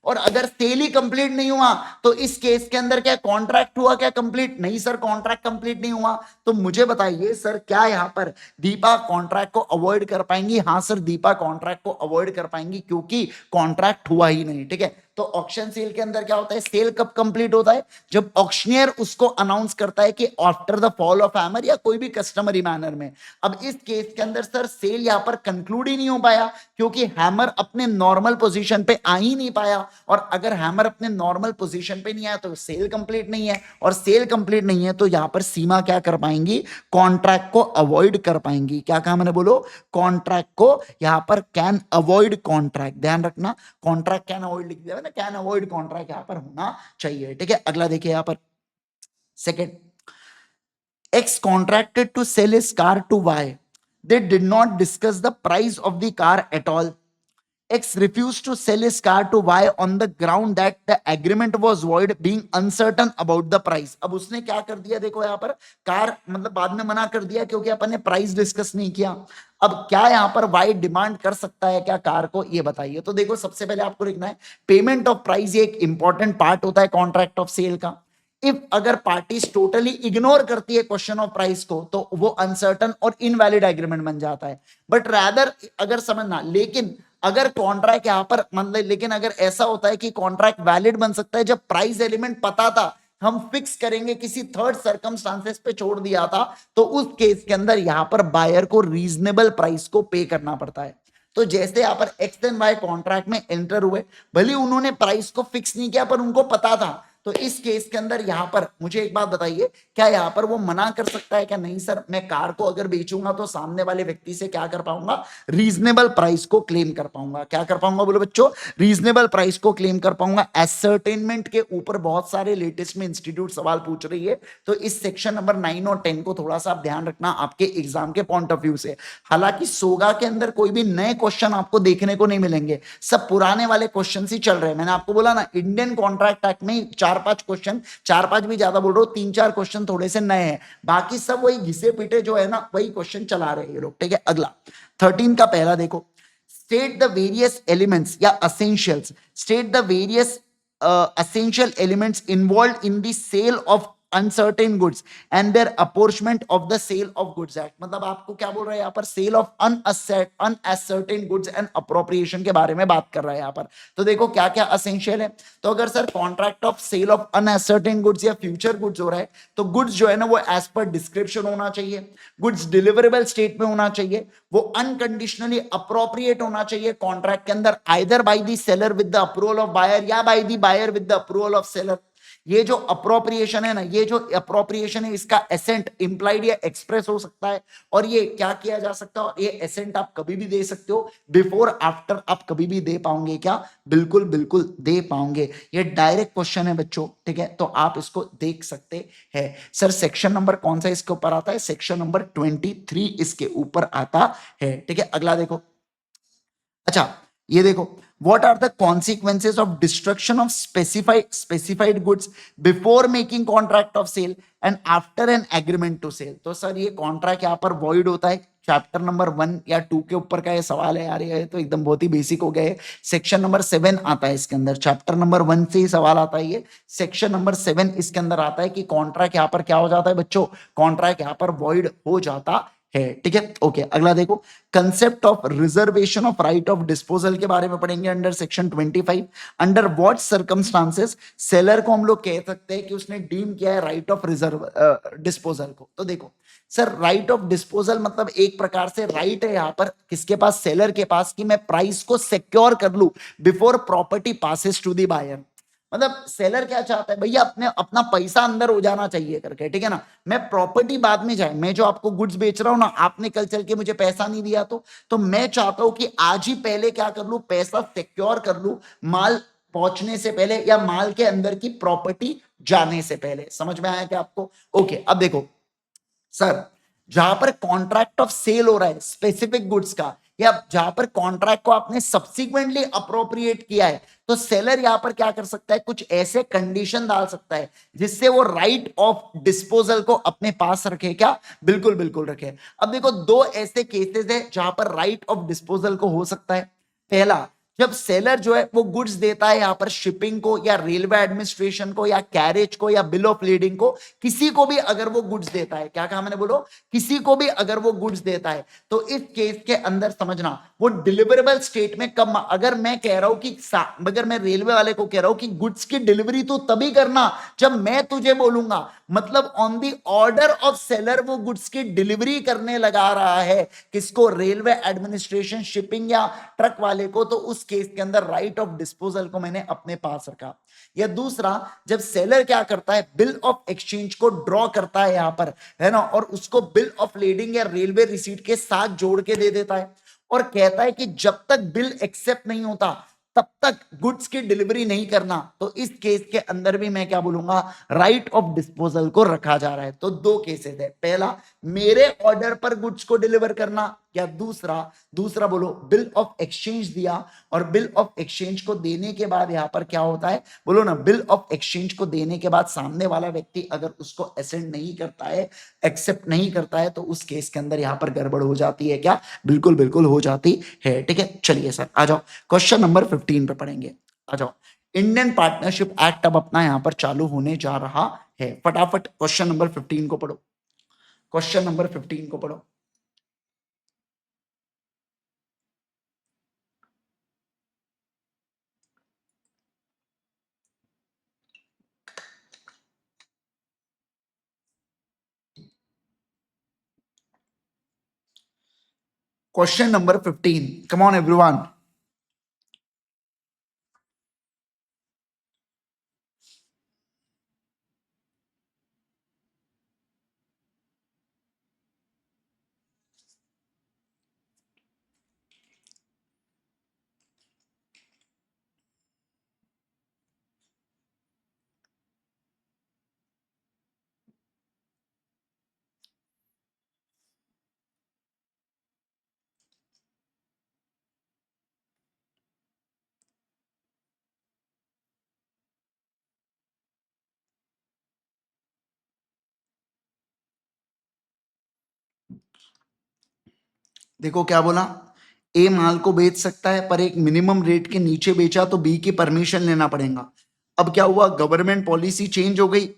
और अगर सेल ही कंप्लीट नहीं हुआ तो इस केस के अंदर क्या कॉन्ट्रैक्ट हुआ क्या कंप्लीट? नहीं सर, कॉन्ट्रैक्ट कंप्लीट नहीं हुआ। तो मुझे बताइए सर, क्या यहाँ पर दीपा कॉन्ट्रैक्ट को अवॉइड कर पाएंगी? हाँ सर, दीपा कॉन्ट्रैक्ट को अवॉइड कर पाएंगी क्योंकि कॉन्ट्रैक्ट हुआ ही नहीं। ठीक है, तो ऑक्शन सेल के अंदर क्या होता है, सेल कब कंप्लीट होता है? जब ऑक्शनियर उसको अनाउंस करता है कि after the fall of hammer, या कोई भी कस्टमरी मैनर में। अब इस केस के अंदर सर सेल यहां पर कंक्लूड ही नहीं हो पाया क्योंकि हैमर अपने नॉर्मल पोजीशन पे आ ही नहीं पाया, और अगर हैमर अपने नॉर्मल पोजीशन पे नहीं आया तो सेल कंप्लीट नहीं है, और सेल कंप्लीट नहीं है तो यहां पर सीमा क्या कर पाएंगी, कॉन्ट्रैक्ट को अवॉइड कर पाएंगी। क्या कहा मैंने, बोलो, कॉन्ट्रैक्ट को यहां पर कैन अवॉइड कॉन्ट्रैक्ट, ध्यान रखना, कॉन्ट्रैक्ट कैन अवॉइड लिख दिया ना, कैन अवॉइड कॉन्ट्रैक्ट यहां पर होना चाहिए। ठीक है, अगला देखिए यहां पर second, X contracted to sell his car to Y. They did not discuss the price of the car at all. X refused to sell his car to Y on the ground that the agreement was void, being uncertain about the price. अब उसने क्या कर दिया, देखो यहाँ पर car मतलब बाद में मना कर दिया क्योंकि अपन ने प्राइस डिस्कस नहीं किया। अब क्या यहाँ पर Y डिमांड कर सकता है क्या कार को, ये बताइए। तो देखो सबसे पहले आपको लिखना है पेमेंट ऑफ प्राइस, ये एक इंपॉर्टेंट पार्ट होता है कॉन्ट्रैक्ट ऑफ सेल का। इफ अगर पार्टीज टोटली इग्नोर करती है क्वेश्चन ऑफ प्राइस को तो वो अनसर्टन और इनवैलिड एग्रीमेंट बन जाता है। बट रैदर अगर समझना, लेकिन अगर कॉन्ट्रैक्ट यहां पर मतलब, लेकिन अगर ऐसा होता है कि कॉन्ट्रैक्ट वैलिड बन सकता है जब प्राइस एलिमेंट पता था, हम फिक्स करेंगे किसी थर्ड सर्कमस्टांसेस पे छोड़ दिया था, तो उस केस के अंदर यहां पर बायर को रीजनेबल प्राइस को पे करना पड़ता है। तो जैसे यहां पर एक्स एंड वाई कॉन्ट्रैक्ट में एंटर हुए, भले उन्होंने प्राइस को फिक्स नहीं किया पर उनको पता था, तो इस केस के अंदर यहां पर मुझे एक बात बताइए, क्या यहां पर वो मना कर सकता है क्या? नहीं सर, मैं कार को अगर बेचूंगा तो सामने वाले व्यक्ति से क्या कर पाऊंगा, रीजनेबल प्राइस को क्लेम कर पाऊंगा। क्या कर पाऊंगा बोलो बच्चों, रीजनेबल प्राइस को क्लेम कर पाऊंगा। एसर्टेनमेंट के ऊपर बहुत सारे लेटेस्ट में इंस्टीट्यूट सवाल पूछ रही है, तो इस सेक्शन नंबर 9 और 10 को थोड़ा सा आप ध्यान रखना आपके एग्जाम के पॉइंट ऑफ व्यू से। हालांकि सोगा के अंदर कोई भी नए क्वेश्चन आपको देखने को नहीं मिलेंगे, सब पुराने वाले क्वेश्चन ही चल रहे हैं। मैंने आपको बोला ना, इंडियन कॉन्ट्रैक्ट एक्ट में 4-5 क्वेश्चन, 4-5 भी ज्यादा बोल रहा हूं, 3-4 क्वेश्चन थोड़े से नए हैं, बाकी सब वही घिसे पीटे जो है ना, वही क्वेश्चन चला रहे हैं ये लोग। ठीक है, अगला 13 का पहला देखो, स्टेट द वेरियस एलिमेंट्स या essentials, state the various essential elements involved in the sale of uncertain goods and their apportionment of the sale of goods act। मतलब आपको क्या बोल रहा है यहाँ पर, sale of unascertain goods and appropriation के बारे में बात कर रहा है यहाँ पर। तो देखो क्या क्या असेंशियल है, तो अगर sir contract of sale of unascertained goods या फ्यूचर गुड्स हो रहा है, तो गुड्स जो है ना वो एज पर डिस्क्रिप्शन होना चाहिए, गुड्स डिलीवरेबल स्टेट में होना चाहिए, वो अनकंडीशनली अप्रोप्रिएट होना चाहिए कॉन्ट्रैक्ट के अंदर, either by the seller with the approval of buyer या by the buyer with the approval of seller. ये जो अप्रोप्रिएशन है ना, ये जो अप्रोप्रिएशन है, इसका एसेंट इंप्लाइड या एक्सप्रेस हो सकता है, और ये क्या किया जा सकता है, और ये एसेंट आप कभी भी दे सकते हो, बिफोर आफ्टर आप कभी भी दे पाओगे क्या, बिल्कुल बिल्कुल दे पाओगे। ये डायरेक्ट क्वेश्चन है बच्चों, ठीक है, तो आप इसको देख सकते हैं। सर सेक्शन नंबर कौन सा इसके ऊपर आता है, सेक्शन नंबर 23 इसके ऊपर आता है। ठीक है, अगला देखो, अच्छा ये देखो, what are the consequences of destruction of specified goods before making contract of sale and after an agreement to sale। तो सर ये कॉन्ट्रैक्ट यहाँ पर void होता है, चैप्टर नंबर 1 या 2 के ऊपर का ये सवाल है यार, ये तो एकदम बहुत ही बेसिक हो गए। सेक्शन नंबर 7 आता है इसके अंदर, चैप्टर नंबर 1 से ही सवाल आता है, ये सेक्शन नंबर 7 इसके अंदर आता है कि कॉन्ट्रैक्ट यहाँ पर क्या हो जाता है बच्चों, कॉन्ट्रैक्ट यहाँ पर void हो जाता है। ठीक है, ओके, अगला देखो, concept of reservation of right of disposal के बारे में पढ़ेंगे under section 25। Under what circumstances seller को हम लोग कह सकते हैं कि उसने डीम किया है राइट ऑफ रिजर्व डिस्पोजल को। तो देखो सर, राइट ऑफ डिस्पोजल मतलब एक प्रकार से राइट है यहाँ पर किसके पास, सेलर के पास, कि मैं प्राइस को सिक्योर कर लूं before property passes to the buyer. मतलब सेलर क्या चाहता है भैया, अपना पैसा अंदर हो जाना चाहिए करके, ठीक है ना, मैं प्रॉपर्टी बाद में जाए, मैं जो आपको गुड्स बेच रहा हूं ना, आपने कल चल के मुझे पैसा नहीं दिया तो मैं चाहता हूं कि आज ही पहले क्या कर लूं, पैसा सिक्योर कर लूं, माल पहुंचने से पहले या माल के अंदर की प्रॉपर्टी जाने से पहले। समझ में आया क्या आपको? ओके, अब देखो सर, जहां पर कॉन्ट्रैक्ट ऑफ सेल हो रहा है स्पेसिफिक गुड्स का, या जहां पर कॉन्ट्रैक्ट को आपने सब्सिक्वेंटली अप्रोप्रिएट किया है, तो सेलर यहां पर क्या कर सकता है, कुछ ऐसे कंडीशन डाल सकता है जिससे वो राइट ऑफ डिस्पोजल को अपने पास रखे। क्या? बिल्कुल बिल्कुल रखे। अब देखो दो ऐसे केसेस है जहां पर राइट ऑफ डिस्पोजल को हो सकता है। पहला, जब सेलर जो है वो गुड्स देता है यहाँ पर शिपिंग को या रेलवे एडमिनिस्ट्रेशन को या कैरेज को या बिल ऑफ लीडिंग को, किसी को भी अगर वो गुड्स देता है, क्या कहा मैंने, बोलो, किसी को भी अगर वो गुड्स देता है, तो इस केस के अंदर समझना वो डिलीवरेबल स्टेट में कब, अगर मैं कह रहा हूं कि अगर मैं रेलवे वाले को कह रहा हूं कि गुड्स की डिलीवरी तो तभी करना जब मैं तुझे बोलूंगा, मतलब on the order of seller वो गुड्स की डिलीवरी करने लगा रहा है, किसको, रेलवे एडमिनिस्ट्रेशन, शिपिंग या ट्रक वाले को, तो उस केस के अंदर राइट ऑफ डिस्पोजल को मैंने अपने पास रखा। या दूसरा, जब सेलर क्या करता है, बिल ऑफ एक्सचेंज को ड्रॉ करता है यहां पर, है ना, और उसको बिल ऑफ लीडिंग या रेलवे रिसीट के साथ जोड़ के दे देता है और कहता है कि जब तक बिल एक्सेप्ट नहीं होता तब तक गुड्स की डिलीवरी नहीं करना, तो इस केस के अंदर भी मैं क्या बोलूंगा, राइट ऑफ डिस्पोजल को रखा जा रहा है। तो दो केसेस है, पहला मेरे ऑर्डर पर गुड्स को डिलीवर करना, या दूसरा दूसरा बोलो बिल ऑफ एक्सचेंज दिया और बिल ऑफ एक्सचेंज को देने के बाद यहां पर क्या होता है, बोलो ना, बिल ऑफ एक्सचेंज को देने के बाद सामने वाला व्यक्ति अगर उसको एसेंड नहीं करता है, एक्सेप्ट नहीं करता है, तो उस केस के अंदर यहां पर गड़बड़ हो जाती है, क्या, बिल्कुल बिल्कुल हो जाती है। ठीक है, चलिए सर आ जाओ, क्वेश्चन नंबर 15 पे पढ़ेंगे, आ जाओ। इंडियन पार्टनरशिप एक्ट अब अपना यहां पर चालू होने जा रहा है, फटाफट क्वेश्चन नंबर 15 को पढ़ो, क्वेश्चन नंबर 15 को पढ़ो। Question number 15. Come on, everyone. देखो क्या बोला, ए माल को बेच सकता है पर एक मिनिमम रेट के नीचे बेचा तो बी की परमिशन लेना पड़ेगा। अब क्या हुआ, गवर्नमेंट पॉलिसी चेंज हो गई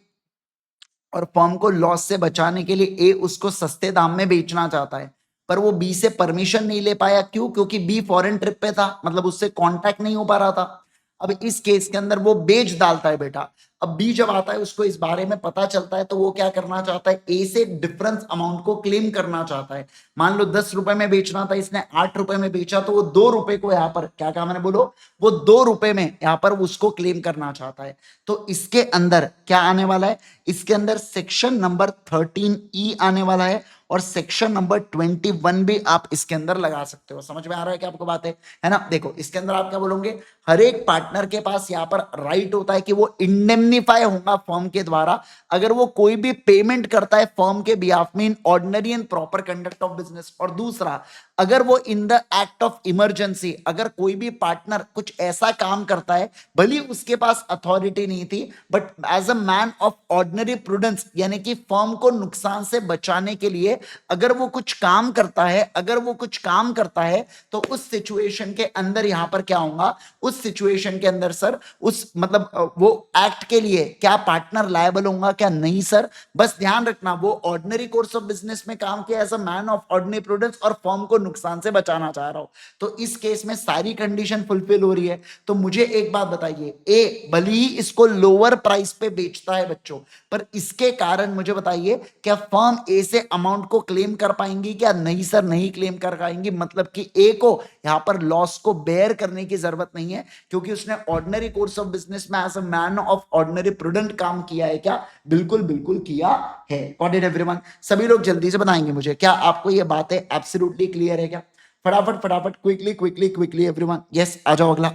और फर्म को लॉस से बचाने के लिए ए उसको सस्ते दाम में बेचना चाहता है, पर वो बी से परमिशन नहीं ले पाया, क्यों, क्योंकि बी फॉरेन ट्रिप पे था, मतलब उससे कांटेक्ट नहीं हो पा रहा था। अब इस केस के अंदर वो बेच डालता है बेटा। अब बी जब आता है उसको इस बारे में पता चलता है तो वो क्या करना चाहता है, ए से डिफरेंस अमाउंट को क्लेम करना चाहता है। मान लो 10 रुपए में बेचना था, इसने 8 रुपए में बेचा, तो वो 2 रुपए को यहाँ पर, क्या कहा मैंने, बोलो, वो 2 रुपए में यहाँ पर उसको क्लेम करना चाहता है। तो इसके अंदर क्या आने वाला है, इसके अंदर सेक्शन नंबर 13E आने वाला है और सेक्शन नंबर 21 भी आप इसके अंदर लगा सकते हो। समझ में आ रहा है क्या आपको बात है ना। देखो इसके अंदर आप क्या बोलोगे, हर एक पार्टनर के पास यहाँ पर राइट होता है कि वो इंडेमनीफाई होगा फर्म के द्वारा अगर वो कोई भी पेमेंट करता है फर्म के बिहाफ में in ordinary and proper conduct of business. और दूसरा, अगर वो in the act of emergency, अगर कोई भी पार्टनर कुछ ऐसा काम करता है, भले उसके पास अथॉरिटी नहीं थी, but as a man of ordinary prudence, यानी कि फर्म को नुकसान से बचाने के लिए अगर वो कुछ काम करता है, अगर वो कुछ काम करता है, तो उस सिचुएशन के अंदर यहां पर क्या होगा, उस सिचुएशन के अंदर सर, उस मतलब वो एक्ट के लिए क्या पार्टनर लायबल होगा, क्या नहीं सर। बस ध्यान रखना, वो ऑर्डिनरी कोर्स ऑफ बिजनेस में काम किया as a man of ordinary prudence और फर्म को नुकसान से बचाना चाह रहा हो, तो इस केस में सारी कंडीशन फुलफिल हो रही है। तो मुझे एक बात बताइए, ए भले ही इसको लोअर प्राइस पे बेचता है बच्चों, पर इसके कारण मुझे बताइए क्या फर्म ए से अमाउंट को क्लेम कर पाएंगी, क्या नहीं सर, नहीं क्लेम कर पाएंगी। मतलब कि ए को यहां पर लॉस को बेयर करने की जरूरत नहीं है, क्योंकि उसने ऑर्डिनरी कोर्स ऑफ बिजनेस में as a man of ordinary prudent काम किया है। क्या, बिल्कुल बिल्कुल किया है। Got it everyone. सभी लोग जल्दी से बताएंगे मुझे, क्या आपको ये बातें एब्सोल्युटली क्लियर है क्या। फटाफट फटाफट, quickly quickly quickly everyone. Yes, आ जाओ अगला।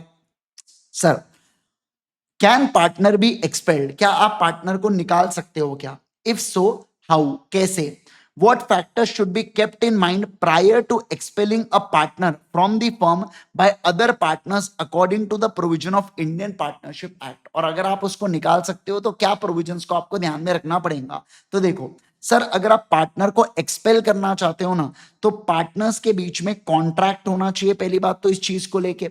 Sir, can partner be expelled, क्या आप पार्टनर को निकाल सकते हो क्या। इफ सो, हाउ, कैसे। What factors should be kept in mind prior to expelling a partner from the firm by other partners according to the provision of Indian Partnership Act। और अगर आप उसको निकाल सकते हो तो क्या प्रोविजंस को आपको ध्यान में रखना पड़ेगा। तो देखो सर, अगर आप पार्टनर को एक्सपेल करना चाहते हो ना, तो पार्टनर्स के बीच में कॉन्ट्रैक्ट होना चाहिए, पहली बात तो इस चीज को लेके।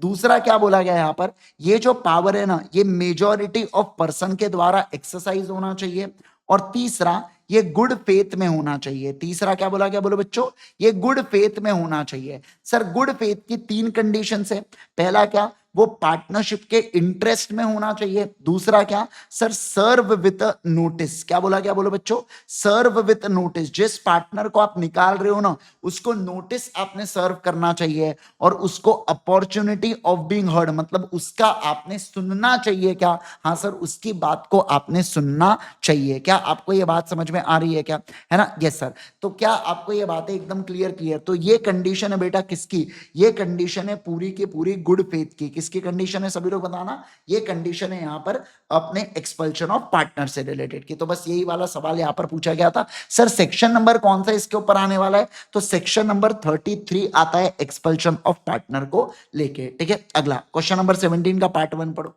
दूसरा क्या बोला गया यहाँ पर, ये जो पावर है ना ये मेजॉरिटी ऑफ पर्सन के द्वारा एक्सरसाइज होना चाहिए। और तीसरा ये गुड फेथ में होना चाहिए। तीसरा क्या बोला गया, बोलो बच्चों, ये गुड फेथ में होना चाहिए। सर गुड फेथ की तीन कंडीशन है। पहला क्या, वो पार्टनरशिप के इंटरेस्ट में होना चाहिए। दूसरा क्या सर, सर्व विथ नोटिस। क्या बोला गया, बोलो बच्चों, सर्व विथ नोटिस। जिस पार्टनर को आप निकाल रहे हो ना उसको नोटिस आपने सर्व करना चाहिए और उसको अपॉर्चुनिटी ऑफ बीइंग हर्ड, मतलब उसका आपने सुनना चाहिए। क्या, हाँ सर, उसकी बात को आपने सुनना चाहिए। क्या आपको ये बात समझ में आ रही है क्या, है ना? Yes sir. तो क्या आपको ये बातें एकदम क्लियर? तो ये कंडीशन है बेटा किसकी, ये कंडीशन है पूरी की पूरी गुड फेथ की। किसकी कंडीशन है सभी लोग बताना, ये कंडीशन है यहाँ पर अपने एक्सपल्शन ऑफ पार्टनर से रिलेटेड की। तो बस यही वाला सवाल यहाँ पर पूछा गया था। सर सेक्शन नंबर कौन सा इसके ऊपर आने वाला है, तो सेक्शन नंबर 33 आता है एक्सपल्शन ऑफ पार्टनर को लेके। ठीक है, अगला क्वेश्चन नंबर 17 का पार्ट 1 पढ़ो।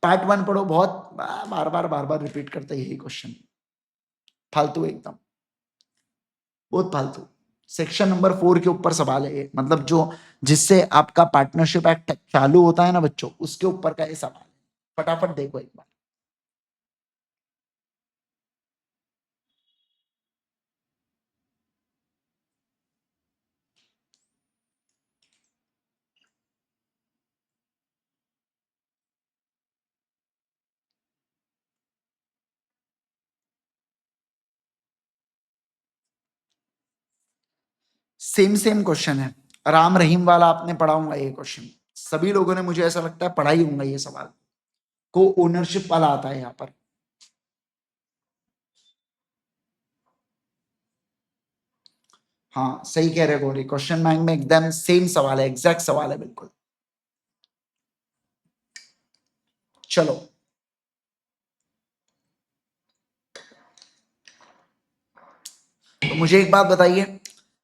पार्ट 1 पढ़ो, बहुत बार बार रिपीट करते हैं यही क्वेश्चन, फालतू एकदम, बहुत फालतू। सेक्शन नंबर 4 के ऊपर सवाल है ये, मतलब जो जिससे आपका पार्टनरशिप एक्ट चालू होता है ना बच्चों, उसके ऊपर का ये सवाल है। फटाफट देखो एक बार। सेम क्वेश्चन है, राम रहीम वाला आपने पढ़ा होगा ये क्वेश्चन। सभी लोगों ने, मुझे ऐसा लगता है, पढ़ा ही होगा ये सवाल। को ओनरशिप वाला आता है यहाँ पर। हाँ सही कह रहे गौरी, क्वेश्चन बैंक में एकदम सेम सवाल है, एग्जैक्ट सवाल है बिल्कुल। चलो तो मुझे एक बात बताइए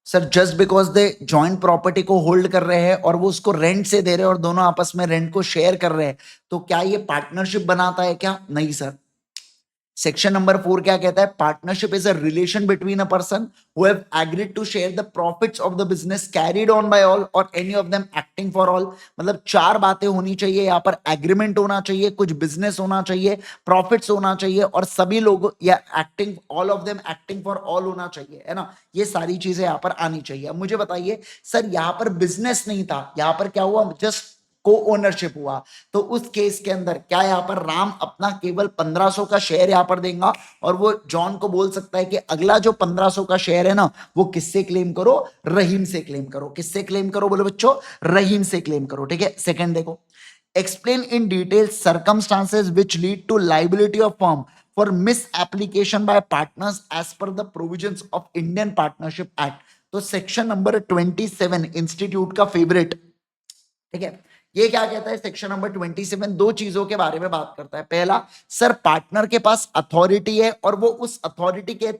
sir, just because they joint property को होल्ड कर रहे हैं और वो उसको रेंट से दे रहे हैं और दोनों आपस में रेंट को शेयर कर रहे हैं, तो क्या ये पार्टनरशिप बनाता है क्या? नहीं सर। सेक्शन नंबर 4 क्या कहता है, partnership is a relation between a person who have agreed to share the profits of the business carried on by all or any of them acting for all. मतलब चार बातें होनी चाहिए यहाँ पर, एग्रीमेंट होना चाहिए, कुछ बिजनेस होना चाहिए, प्रॉफिट्स होना चाहिए और सभी लोग या acting, all of them acting for all होना चाहिए, है ना? ये सारी चीजें यहाँ पर आनी चाहिए। अब मुझे बताइए सर, यहाँ पर बिजनेस नहीं था, यहाँ पर क्या हुआ, जस्ट को ओनरशिप हुआ। तो उस केस के अंदर क्या यहाँ पर राम अपना केवल 1500 का शेयर यहाँ पर देगा और वो जॉन को बोल सकता है कि अगला जो 1500 का शेयर है ना वो किससे क्लेम करो, रहीम से क्लेम करो। किससे क्लेम करो बोले बच्चों, रहीम से क्लेम करो। ठीक है, सेकंड देखो, explain in detail circumstances which lead to liability of firm for misapplication by partners as per the provisions of Indian Partnership Act। तो सेक्शन नंबर 27 इंस्टीट्यूट का फेवरेट। ठीक है, ये क्या कहता है सेक्शन नंबर 27, दो चीजों के बारे में बात करता है। पहला, सर पार्टनर के पास अथॉरिटी है और वो उस अथॉरिटी के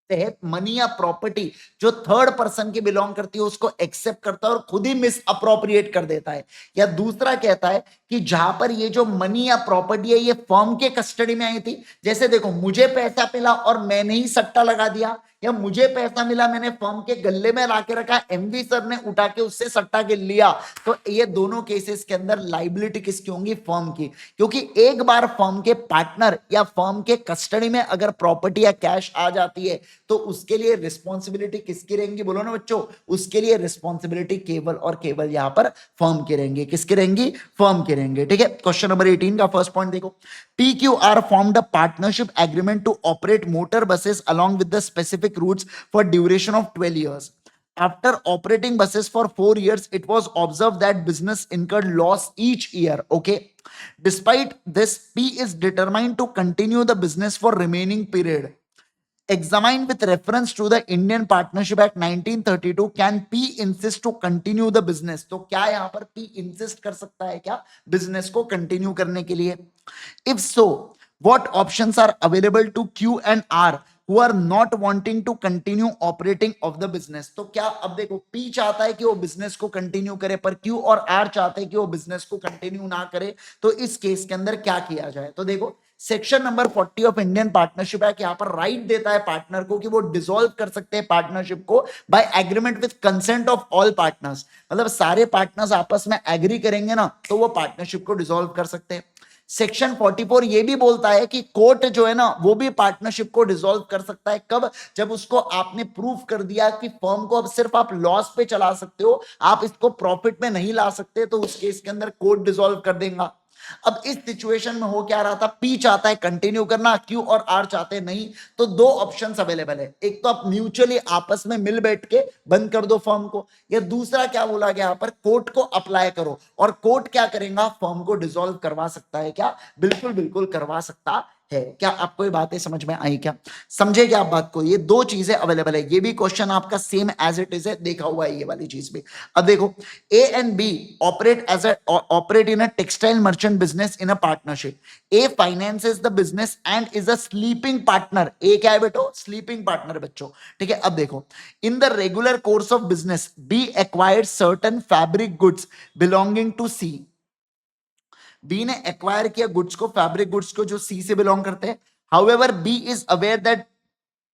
तहत मनी या प्रॉपर्टी जो थर्ड पर्सन की बिलोंग करती है उसको एक्सेप्ट करता है और खुद ही मिस अप्रोप्रिएट कर देता है। या दूसरा कहता है कि जहां पर ये जो मनी या प्रॉपर्टी है ये फर्म के कस्टडी में आई थी, जैसे देखो मुझे पैसा मिला और मैंने ही सट्टा लगा दिया, या मुझे पैसा मिला मैंने फर्म के गल्ले में लाके रखा, एमवी सर ने उठा के उससे सट्टा के लिया, तो ये दोनों केसेस के अंदर लाइबिलिटी किसकी होंगी, फर्म की। क्योंकि एक बार फर्म के पार्टनर या फर्म के कस्टडी में अगर प्रॉपर्टी या कैश आ जाती है तो उसके लिए रिस्पॉन्सिबिलिटी किसकी रहेंगी, बोलो ना बच्चों, उसके लिए रिस्पॉन्सिबिलिटी केवल और केवल यहां पर फर्म की रहेंगी। किसकी रहेंगी, फर्म की रहेंगी। ठीक है, क्वेश्चन नंबर 18 का फर्स्ट पॉइंट देखो, PQR formed a partnership agreement to operate motor buses along with the specific routes for duration of 12 years. After operating buses for 4 years, it was observed that business incurred loss each year. Okay. Despite this, P is determined to continue the business for remaining period. Examined with reference to the Indian Partnership Act 1932, can P insist to continue the business? तो क्या यहाँ पर P insist कर सकता है क्या business को continue करने के लिए? If so, what options are available to Q and R who are not wanting to continue operating of the business? तो क्या अब देखो P चाहता है कि वो business को continue करे पर Q और R चाहते हैं कि वो business को continue ना करे, तो इस केस के अंदर क्या किया जाए? तो देखो section number 40 of Indian partnership act यहाँ पर राइट देता है पार्टनर को कि वो डिसॉल्व कर सकते हैं पार्टनरशिप को by agreement with consent of all partners. मतलब सारे पार्टनर्स आपस में एग्री करेंगे ना तो वो पार्टनरशिप को डिसॉल्व कर सकते हैं। सेक्शन 44 ये भी बोलता है कि कोर्ट जो है ना वो भी पार्टनरशिप को डिसॉल्व कर सकता है। कब? जब उसको आपने प्रूफ कर दिया कि फर्म को अब सिर्फ आप लॉस पे चला सकते हो, आप इसको प्रॉफिट में नहीं ला सकते, तो उस केस के अंदर कोर्ट डिसॉल्व कर देगा। अब इस सिचुएशन में हो क्या रहा था, पी चाहता है कंटिन्यू करना, क्यू और आर चाहते हैं नहीं, तो दो ऑप्शंस अवेलेबल है। एक तो आप म्यूचुअली आपस में मिल बैठ के बंद कर दो फर्म को, या दूसरा क्या बोला गया यहाँ पर, कोर्ट को अप्लाई करो और कोर्ट क्या करेगा, फर्म को डिसॉल्व करवा सकता है। क्या? बिल्कुल बिल्कुल करवा सकता है। क्या आपको ये बातें समझ में आई? क्या समझे क्या आप बात को? ये दो चीजें अवेलेबल है। ये भी क्वेश्चन आपका सेम एज इट इज है, देखा हुआ है ये वाली चीज भी। अब देखो, A and B operate in a textile merchant business in a partnership. A finances the business and is a sleeping partner. A क्या है बेटो? स्लीपिंग पार्टनर बच्चों। ठीक है, अब देखो, in the regular course of business B acquired certain fabric goods belonging to C. B ने acquire किया गुड्स को, फैब्रिक गुड्स को, जो सी से बिलोंग करते हैं। However B is aware that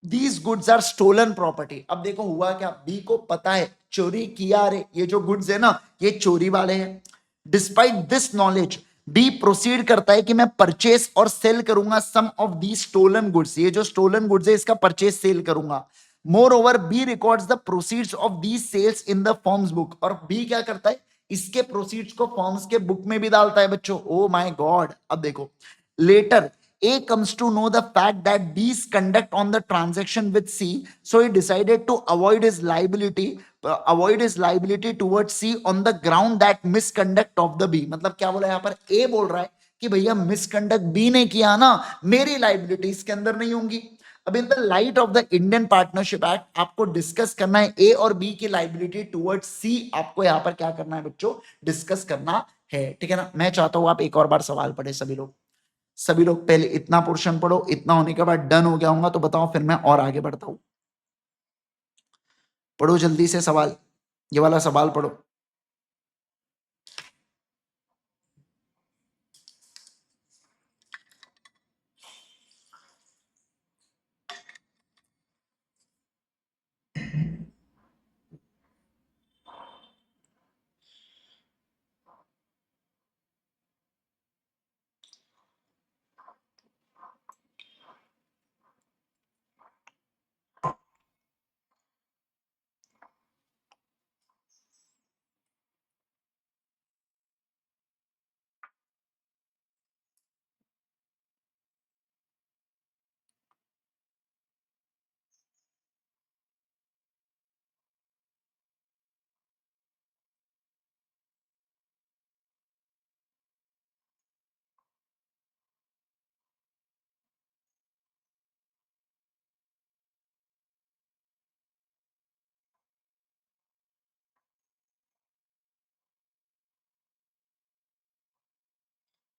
these goods are stolen property. अब देखो हुआ क्या, बी को पता है चोरी किया रे, ये जो गुड्स है ना ये चोरी वाले हैं। Despite this knowledge B proceed करता है कि मैं परचेस और सेल करूंगा some of the stolen goods. ये जो स्टोलन गुड्स है इसका परचेस सेल करूंगा। Moreover B records the proceeds of the sales in the firm's book. और बी क्या करता है, इसके प्रोसीड्स को फर्म्स के बुक में भी डालता है बच्चों। Oh my God. अब देखो, letter A comes to know the fact that B's conduct on the transaction with C, so he decided to avoid his liability towards C on the ground that misconduct of the B। मतलब क्या बोला यहाँ पर, A बोल रहा है कि भैया मिसकंडक्ट B ने किया ना, मेरी लाइबिलिटी इसके अंदर नहीं होंगी। अब in the light of the Indian partnership act आपको डिस्कस करना है A और B की लाइबिलिटी टुवर्ड्स C। आपको यहाँ पर क्या करना है बच्चों, डिस्कस करना है। ठीक है ना। मैं चाहता हूं आप एक और बार सवाल पढ़े सभी लोग। सभी लोग पहले इतना पोर्शन पढ़ो, इतना होने के बाद डन हो गया होगा तो बताओ, फिर मैं और आगे बढ़ता हूं। पढ़ो जल्दी से सवाल, ये वाला सवाल पढ़ो।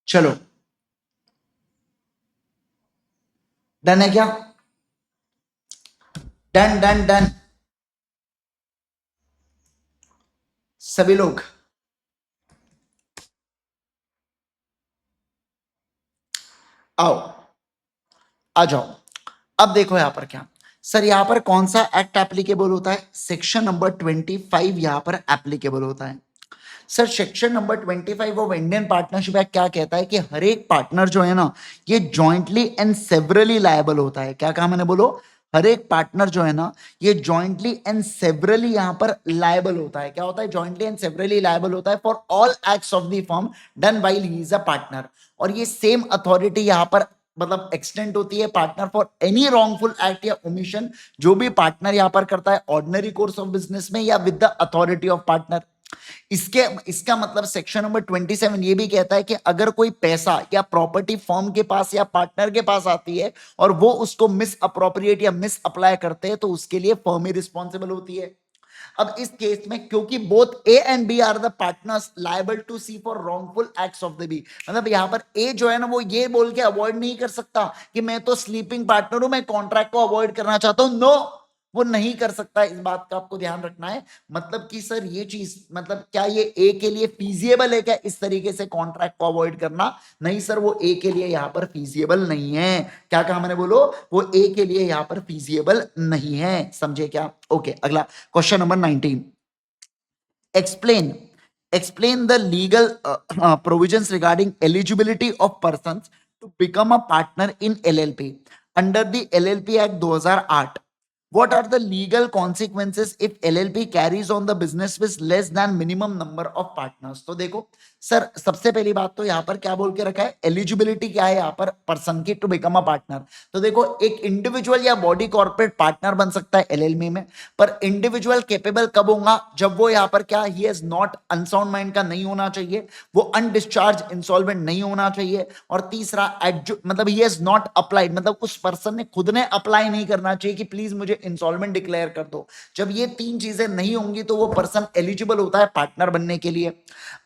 चलो डन है क्या? डन डन डन सभी लोग। आओ, आ जाओ। अब देखो यहां पर क्या सर, यहां पर कौन सा एक्ट एप्लीकेबल होता है, सेक्शन नंबर 25 यहां पर एप्लीकेबल होता है। Sir section number 25 of Indian partnership act क्या कहता है कि हर एक पार्टनर जो है ना ये जॉइंटली एंड सेवरली लायबल होता है। क्या कहा मैंने, बोलो? हर एक पार्टनर जो है ना ये जॉइंटली एंड सेवरली यहां पर लायबल होता है। क्या होता है? जॉइंटली एंड सेवरली लायबल होता है for all acts of the firm done while he is a partner. और ये सेम अथॉरिटी यहां पर मतलब एक्सटेंड होती है partner for any wrongful act या ओमिशन जो भी पार्टनर यहां पर करता है ऑर्डिनरी कोर्स ऑफ बिजनेस में या with the authority of partner. इसका मतलब सेक्शन नंबर 27 ये भी कहता है कि अगर कोई पैसा या प्रॉपर्टी फर्म के पास या पार्टनर के पास आती है और वो उसको मिस अप्रोप्रिएट या मिस अप्लाई करते हैं तो उसके लिए फर्म ही रिस्पॉन्सिबल होती है। अब इस केस में क्योंकि both A and B are the partners liable to C for wrongful acts of the B, मतलब यहां पर ए जो है ना वो ये बोल के अवॉइड नहीं कर सकता कि मैं तो स्लीपिंग पार्टनर हूं, मैं कॉन्ट्रैक्ट को अवॉइड करना चाहता हूं। नो, वो नहीं कर सकता, इस बात का आपको ध्यान रखना है। मतलब कि सर ये चीज, मतलब क्या ये ए के लिए फीजिएबल है क्या इस तरीके से कॉन्ट्रैक्ट को अवॉइड करना? नहीं सर, वो ए के लिए यहाँ पर फीजिएबल नहीं है। क्या कहा मैंने, बोलो, वो ए के लिए यहाँ पर फीजिएबल नहीं है, समझे क्या? ओके, अगला question number 19। explain the legal provisions regarding eligibility of persons to become a partner in LLP under the LLP Act 2008. What are the legal consequences if LLP carries on the business with less than minimum number of partners? तो देखो sir, सबसे पहली बात तो यहाँ पर क्या बोल के रखा है, एलिजिबिलिटी क्या है यहाँ पर पर्सन की टू बिकम अ पार्टनर। तो देखो, एक इंडिविजुअल या बॉडी कॉर्पोरेट पार्टनर बन सकता है एलएलपी में, पर इंडिविजुअल केपेबल कब होगा, जब वो यहाँ पर क्या, he has not unsound mind का नहीं होना चाहिए, वो अनडिस्चार्ज इंसॉल्वेंट नहीं होना चाहिए, और तीसरा मतलब ही हैज नॉट अप्लाइड, मतलब उस पर्सन ने खुद ने अप्लाई नहीं करना चाहिए कि प्लीज मुझे इंसॉल्वेंट डिक्लेयर कर दो। जब ये तीन चीजें नहीं होंगी तो वो पर्सन एलिजिबल होता है पार्टनर बनने के लिए।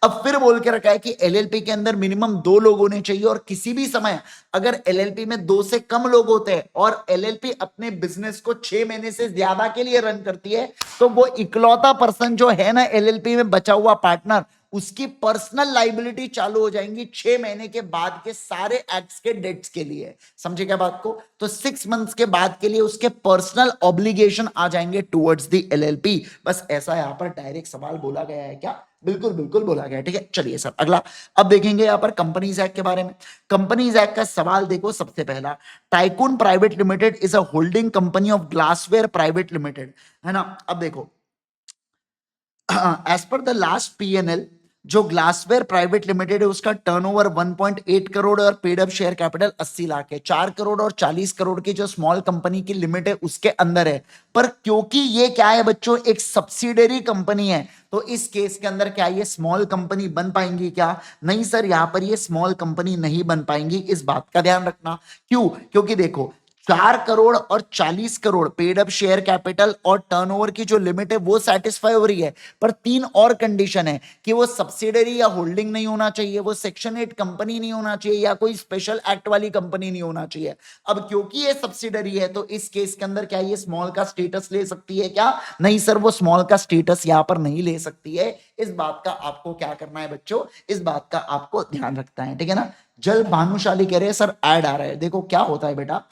अब फिर बोल के रखा है कि एलएलपी के अंदर मिनिमम 2 लोग होने चाहिए, और किसी भी समय अगर एलएलपी में 2 से कम लोग होते हैं और एलएलपी अपने बिजनेस को 6 महीने से ज्यादा के लिए रन करती है, तो वो इकलौता पर्सन जो है ना एलएलपी में बचा हुआ पार्टनर, उसकी पर्सनल लाइबिलिटी चालू हो जाएंगी 6 महीने के बाद के सारे एक्ट्स के डेट्स के लिए। समझे क्या बात को? तो 6 मंथ्स के बाद के लिए उसके पर्सनल ऑब्लिगेशन आ जाएंगे टुवर्ड्स द एलएलपी। बस ऐसा यहां पर डायरेक्ट सवाल बोला गया है क्या? बिल्कुल बिल्कुल बोला गया है। ठीक है, चलिए सर अगला अब देखेंगे यहां पर कंपनीज एक्ट के बारे में। कंपनीज एक्ट का सवाल देखो, सबसे पहला, Tycoon private limited is a holding company of Glassware private limited, है ना? अब देखो, as per the last PNL, जो ग्लासवेयर प्राइवेट लिमिटेड है उसका टर्नओवर 1.8 करोड़ और paid up share capital 80 lakh है। 4 करोड़ और 40 करोड़ की जो स्मॉल कंपनी की लिमिट है उसके अंदर है, पर क्योंकि ये क्या है बच्चों, एक सब्सिडरी कंपनी है, तो इस केस के अंदर क्या ये स्मॉल कंपनी बन पाएंगी क्या? नहीं सर, यहां पर ये स्मॉल कंपनी नहीं बन पाएंगी, इस बात का ध्यान रखना। क्यों? क्योंकि देखो, 4 करोड़ और 40 crore paid up share capital और टर्नओवर की जो लिमिट है वो सेटिस्फाई हो रही है, पर 3 और कंडीशन है कि वो सब्सिडरी या होल्डिंग नहीं होना चाहिए, वो सेक्शन 8 कंपनी नहीं होना चाहिए, या कोई स्पेशल एक्ट वाली कंपनी नहीं होना चाहिए। अब क्योंकि ये सब्सिडरी है तो इस केस के अंदर क्या ये स्मॉल का स्टेटस ले सकती है क्या? नहीं सर, वो स्मॉल का स्टेटस यहां पर नहीं ले सकती है। इस बात का आपको क्या करना है बच्चों, इस बात का आपको ध्यान रखना है। ठीक है ना? जल भानुशाली कह रहे हैं सर ऐड आ रहा है। देखो क्या होता है बेटा,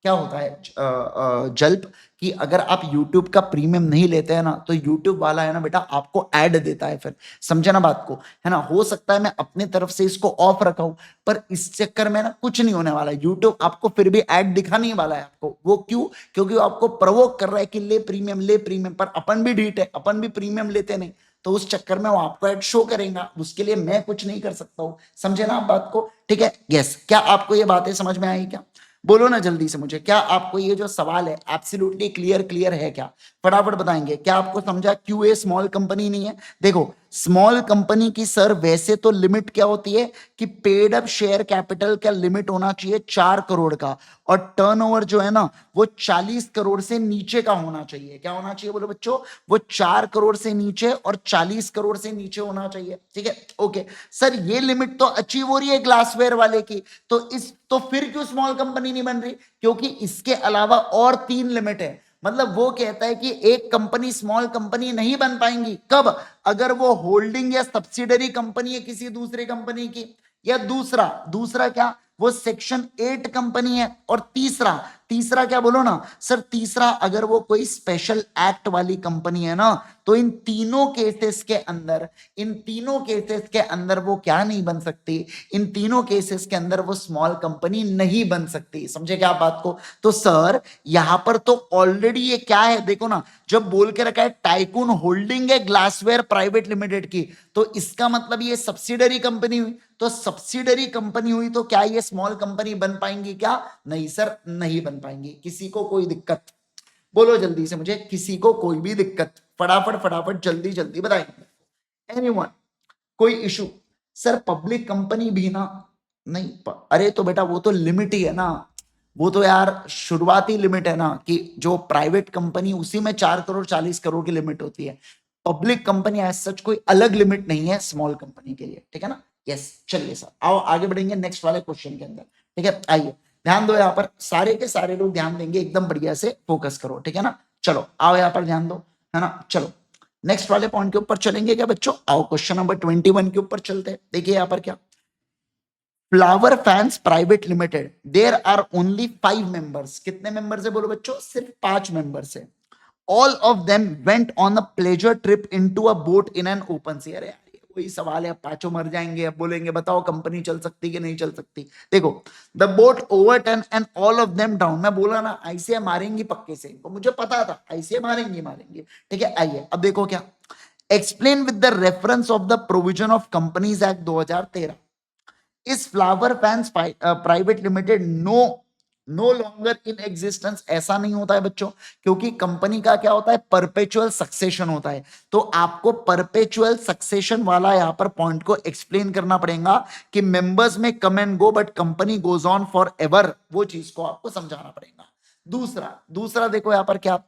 क्या होता है जल्प, कि अगर आप YouTube का प्रीमियम नहीं लेते हैं ना, तो YouTube वाला है ना बेटा आपको ऐड देता है, फिर समझे ना बात को, है ना? हो सकता है मैं अपने तरफ से इसको ऑफ रखा हूं, पर इस चक्कर में ना कुछ नहीं होने वाला है, YouTube आपको फिर भी ऐड दिखाने वाला है आपको। वो क्यों? क्योंकि वो आपको प्रवोक कर रहा है कि ले प्रीमियम ले प्रीमियम, पर अपन भी ढीठ है, अपन भी प्रीमियम लेते नहीं, तो उस चक्कर में वो आपको ऐड शो करेगा, उसके लिए मैं कुछ नहीं कर सकता हूं। समझे ना आप बात को? ठीक है, यस। क्या आपको ये बातें समझ में आई क्या? बोलो ना जल्दी से मुझे, क्या आपको ये जो सवाल है एब्सोल्युटली क्लियर है क्या? फटाफट बताएंगे। क्या आपको समझा क्यों ये स्मॉल कंपनी नहीं है? देखो, स्मॉल कंपनी की सर वैसे तो लिमिट क्या होती है कि पेड अप शेयर कैपिटल का लिमिट होना चाहिए 4 करोड़ का, और टर्नओवर जो है ना वो 40 करोड़ से नीचे का होना चाहिए। क्या होना चाहिए बोलो बच्चों? वो 4 करोड़ से नीचे और 40 करोड़ से नीचे होना चाहिए। ठीक है, ओके सर, ये लिमिट तो अचीव हो रही है ग्लासवेयर वाले की, तो फिर क्यों स्मॉल कंपनी नहीं बन रही? क्योंकि इसके अलावा और 3 लिमिट है। मतलब वो कहता है कि एक कंपनी स्मॉल कंपनी नहीं बन पाएंगी कब? अगर वो होल्डिंग या सब्सिडरी कंपनी है किसी दूसरी कंपनी की, या दूसरा दूसरा क्या, वो सेक्शन 8 कंपनी है, और तीसरा तीसरा क्या बोलो ना सर, तीसरा अगर वो कोई स्पेशल एक्ट वाली कंपनी है ना, तो इन तीनों केसेस के अंदर, इन तीनों केसेस के अंदर वो क्या नहीं बन सकती, इन तीनों केसेस के अंदर वो स्मॉल कंपनी नहीं बन सकती। समझे क्या आप बात को? तो सर यहां पर तो ऑलरेडी ये क्या है देखो ना, जब बोल के रखा है टाइकून होल्डिंग है ग्लासवेयर प्राइवेट लिमिटेड की, तो इसका मतलब ये सब्सिडरी कंपनी हुई, तो सब्सिडरी कंपनी हुई तो क्या ये स्मॉल कंपनी बन पाएंगी क्या? नहीं सर, नहीं बन पाएंगी। किसी को कोई दिक्कत? बोलो जल्दी से मुझे, किसी को कोई भी दिक्कत? फटाफट फटाफट जल्दी जल्दी बताएंगे। एनीवन? कोई इशू? सर पब्लिक कंपनी भी ना, नहीं अरे तो बेटा वो तो लिमिट ही है ना, वो तो यार शुरुआती लिमिट है ना, कि जो प्राइवेट कंपनी उसी में 4 करोड़ 40 करोड़ की लिमिट होती है। पब्लिक कंपनी एज सच कोई अलग लिमिट नहीं है स्मॉल कंपनी के लिए। ठीक है ना? यस, चलिए सर आओ आगे बढ़ेंगे नेक्स्ट वाले क्वेश्चन के अंदर। ठीक है, आइए ध्यान दो, यहाँ पर सारे के सारे लोग ध्यान देंगे, एकदम बढ़िया से फोकस करो। ठीक है ना? चलो आओ यहाँ पर ध्यान दो, है ना। चलो नेक्स्ट वाले पॉइंट के ऊपर चलेंगे क्या बच्चों? आओ क्वेश्चन नंबर 21 के ऊपर चलते हैं। देखिए यहाँ पर क्या, flower fans private limited, there are only 5 members. कितने मेंबर्स है बोलो बच्चों? सिर्फ 5 मेंबर्स है। All of them went on a pleasure trip into a boat in an open sea. अरे यार ये वही सवाल है, पांचों मर जाएंगे, अब बोलेंगे बताओ कंपनी चल सकती कि नहीं चल सकती। देखो, the boat overturn and all of them down. मैं बोला ना आईसीए मारेंगी पक्के से, तो मुझे पता था आईसीए मारेंगी मारेंगे। ठीक है, आइए अब देखो क्या, explain with the reference of the provision of companies act 2013 इस Flower fans private limited no longer in existence. ऐसा नहीं होता है बच्चों, क्योंकि कंपनी का क्या होता है, परपेचुअल सक्सेशन होता है। तो आपको परपेचुअल सक्सेशन वाला यहां पर पॉइंट को एक्सप्लेन करना पड़ेगा कि मेंबर्स में come and go but company goes on for ever, वो चीज को आपको समझाना पड़ेगा। दूसरा दूसरा देखो यहां पर क्या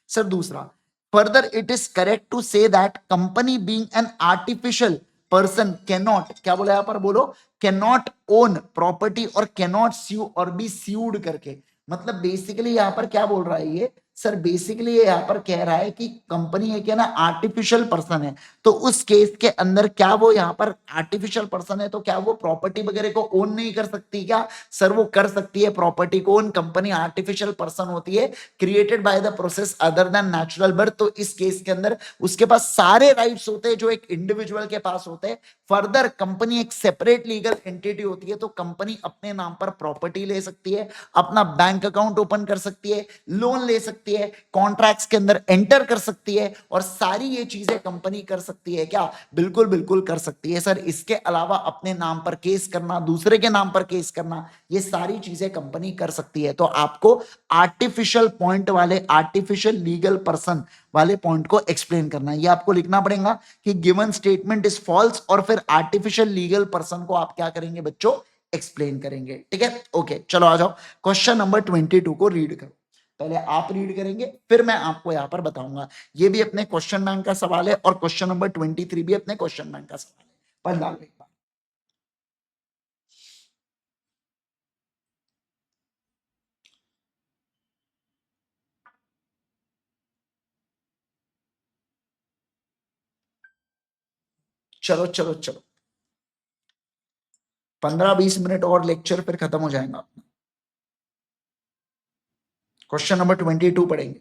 सर, दूसरा, further it is correct to say that company being an artificial person cannot, क्या बोला यहां पर बोलो, कैनॉट ओन प्रॉपर्टी और कैनॉट स्यू और बी स्यूड करके। मतलब बेसिकली यहां पर क्या बोल रहा है ये सर, बेसिकली ये यहां पर कह रहा है कि कंपनी है क्या ना, आर्टिफिशियल पर्सन है, तो उस केस के अंदर क्या वो यहां पर आर्टिफिशियल पर्सन है तो क्या वो प्रॉपर्टी वगैरह को ओन नहीं कर सकती क्या? सर वो कर सकती है प्रॉपर्टी को ओन। कंपनी आर्टिफिशियल पर्सन होती है, created by the process other than natural birth. तो इस केस के अंदर उसके पास सारे राइट्स होते हैं जो एक इंडिविजुअल के पास होते हैं। फर्दर कंपनी एक सेपरेट लीगल एंटिटी होती है, तो कंपनी अपने नाम पर प्रॉपर्टी ले सकती है, अपना बैंक अकाउंट ओपन कर सकती है, लोन ले सकती है, कॉन्ट्रैक्ट्स के अंदर एंटर कर सकती है, और सारी ये चीजें कंपनी कर सकती है क्या? बिल्कुल बिल्कुल कर सकती है सर। इसके अलावा अपने नाम पर केस करना, दूसरे के नाम पर केस करना, ये सारी चीजें कंपनी कर सकती है। तो आपको आर्टिफिशियल पॉइंट वाले, आर्टिफिशियल लीगल पर्सन वाले पॉइंट को एक्सप्लेन करना है। ये आपको लिखना पड़ेगा कि गिवन स्टेटमेंट इज फॉल्स, और फिर आर्टिफिशियल लीगल पर्सन को आप क्या करेंगे बच्चों? एक्सप्लेन करेंगे। ठीक है, ओके चलो आ जाओ, क्वेश्चन नंबर 22 को रीड करो। पहले आप रीड करेंगे, फिर मैं आपको यहां पर बताऊंगा। ये भी अपने क्वेश्चन बैंक का सवाल है, और क्वेश्चन नंबर 23 भी अपने क्वेश्चन बैंक का सवाल है। पढ़ डालो एक बार। चलो चलो चलो, 15-20 मिनट और लेक्चर, फिर खत्म हो जाएगा अपना। क्वेश्चन नंबर 22 पढ़ेंगे।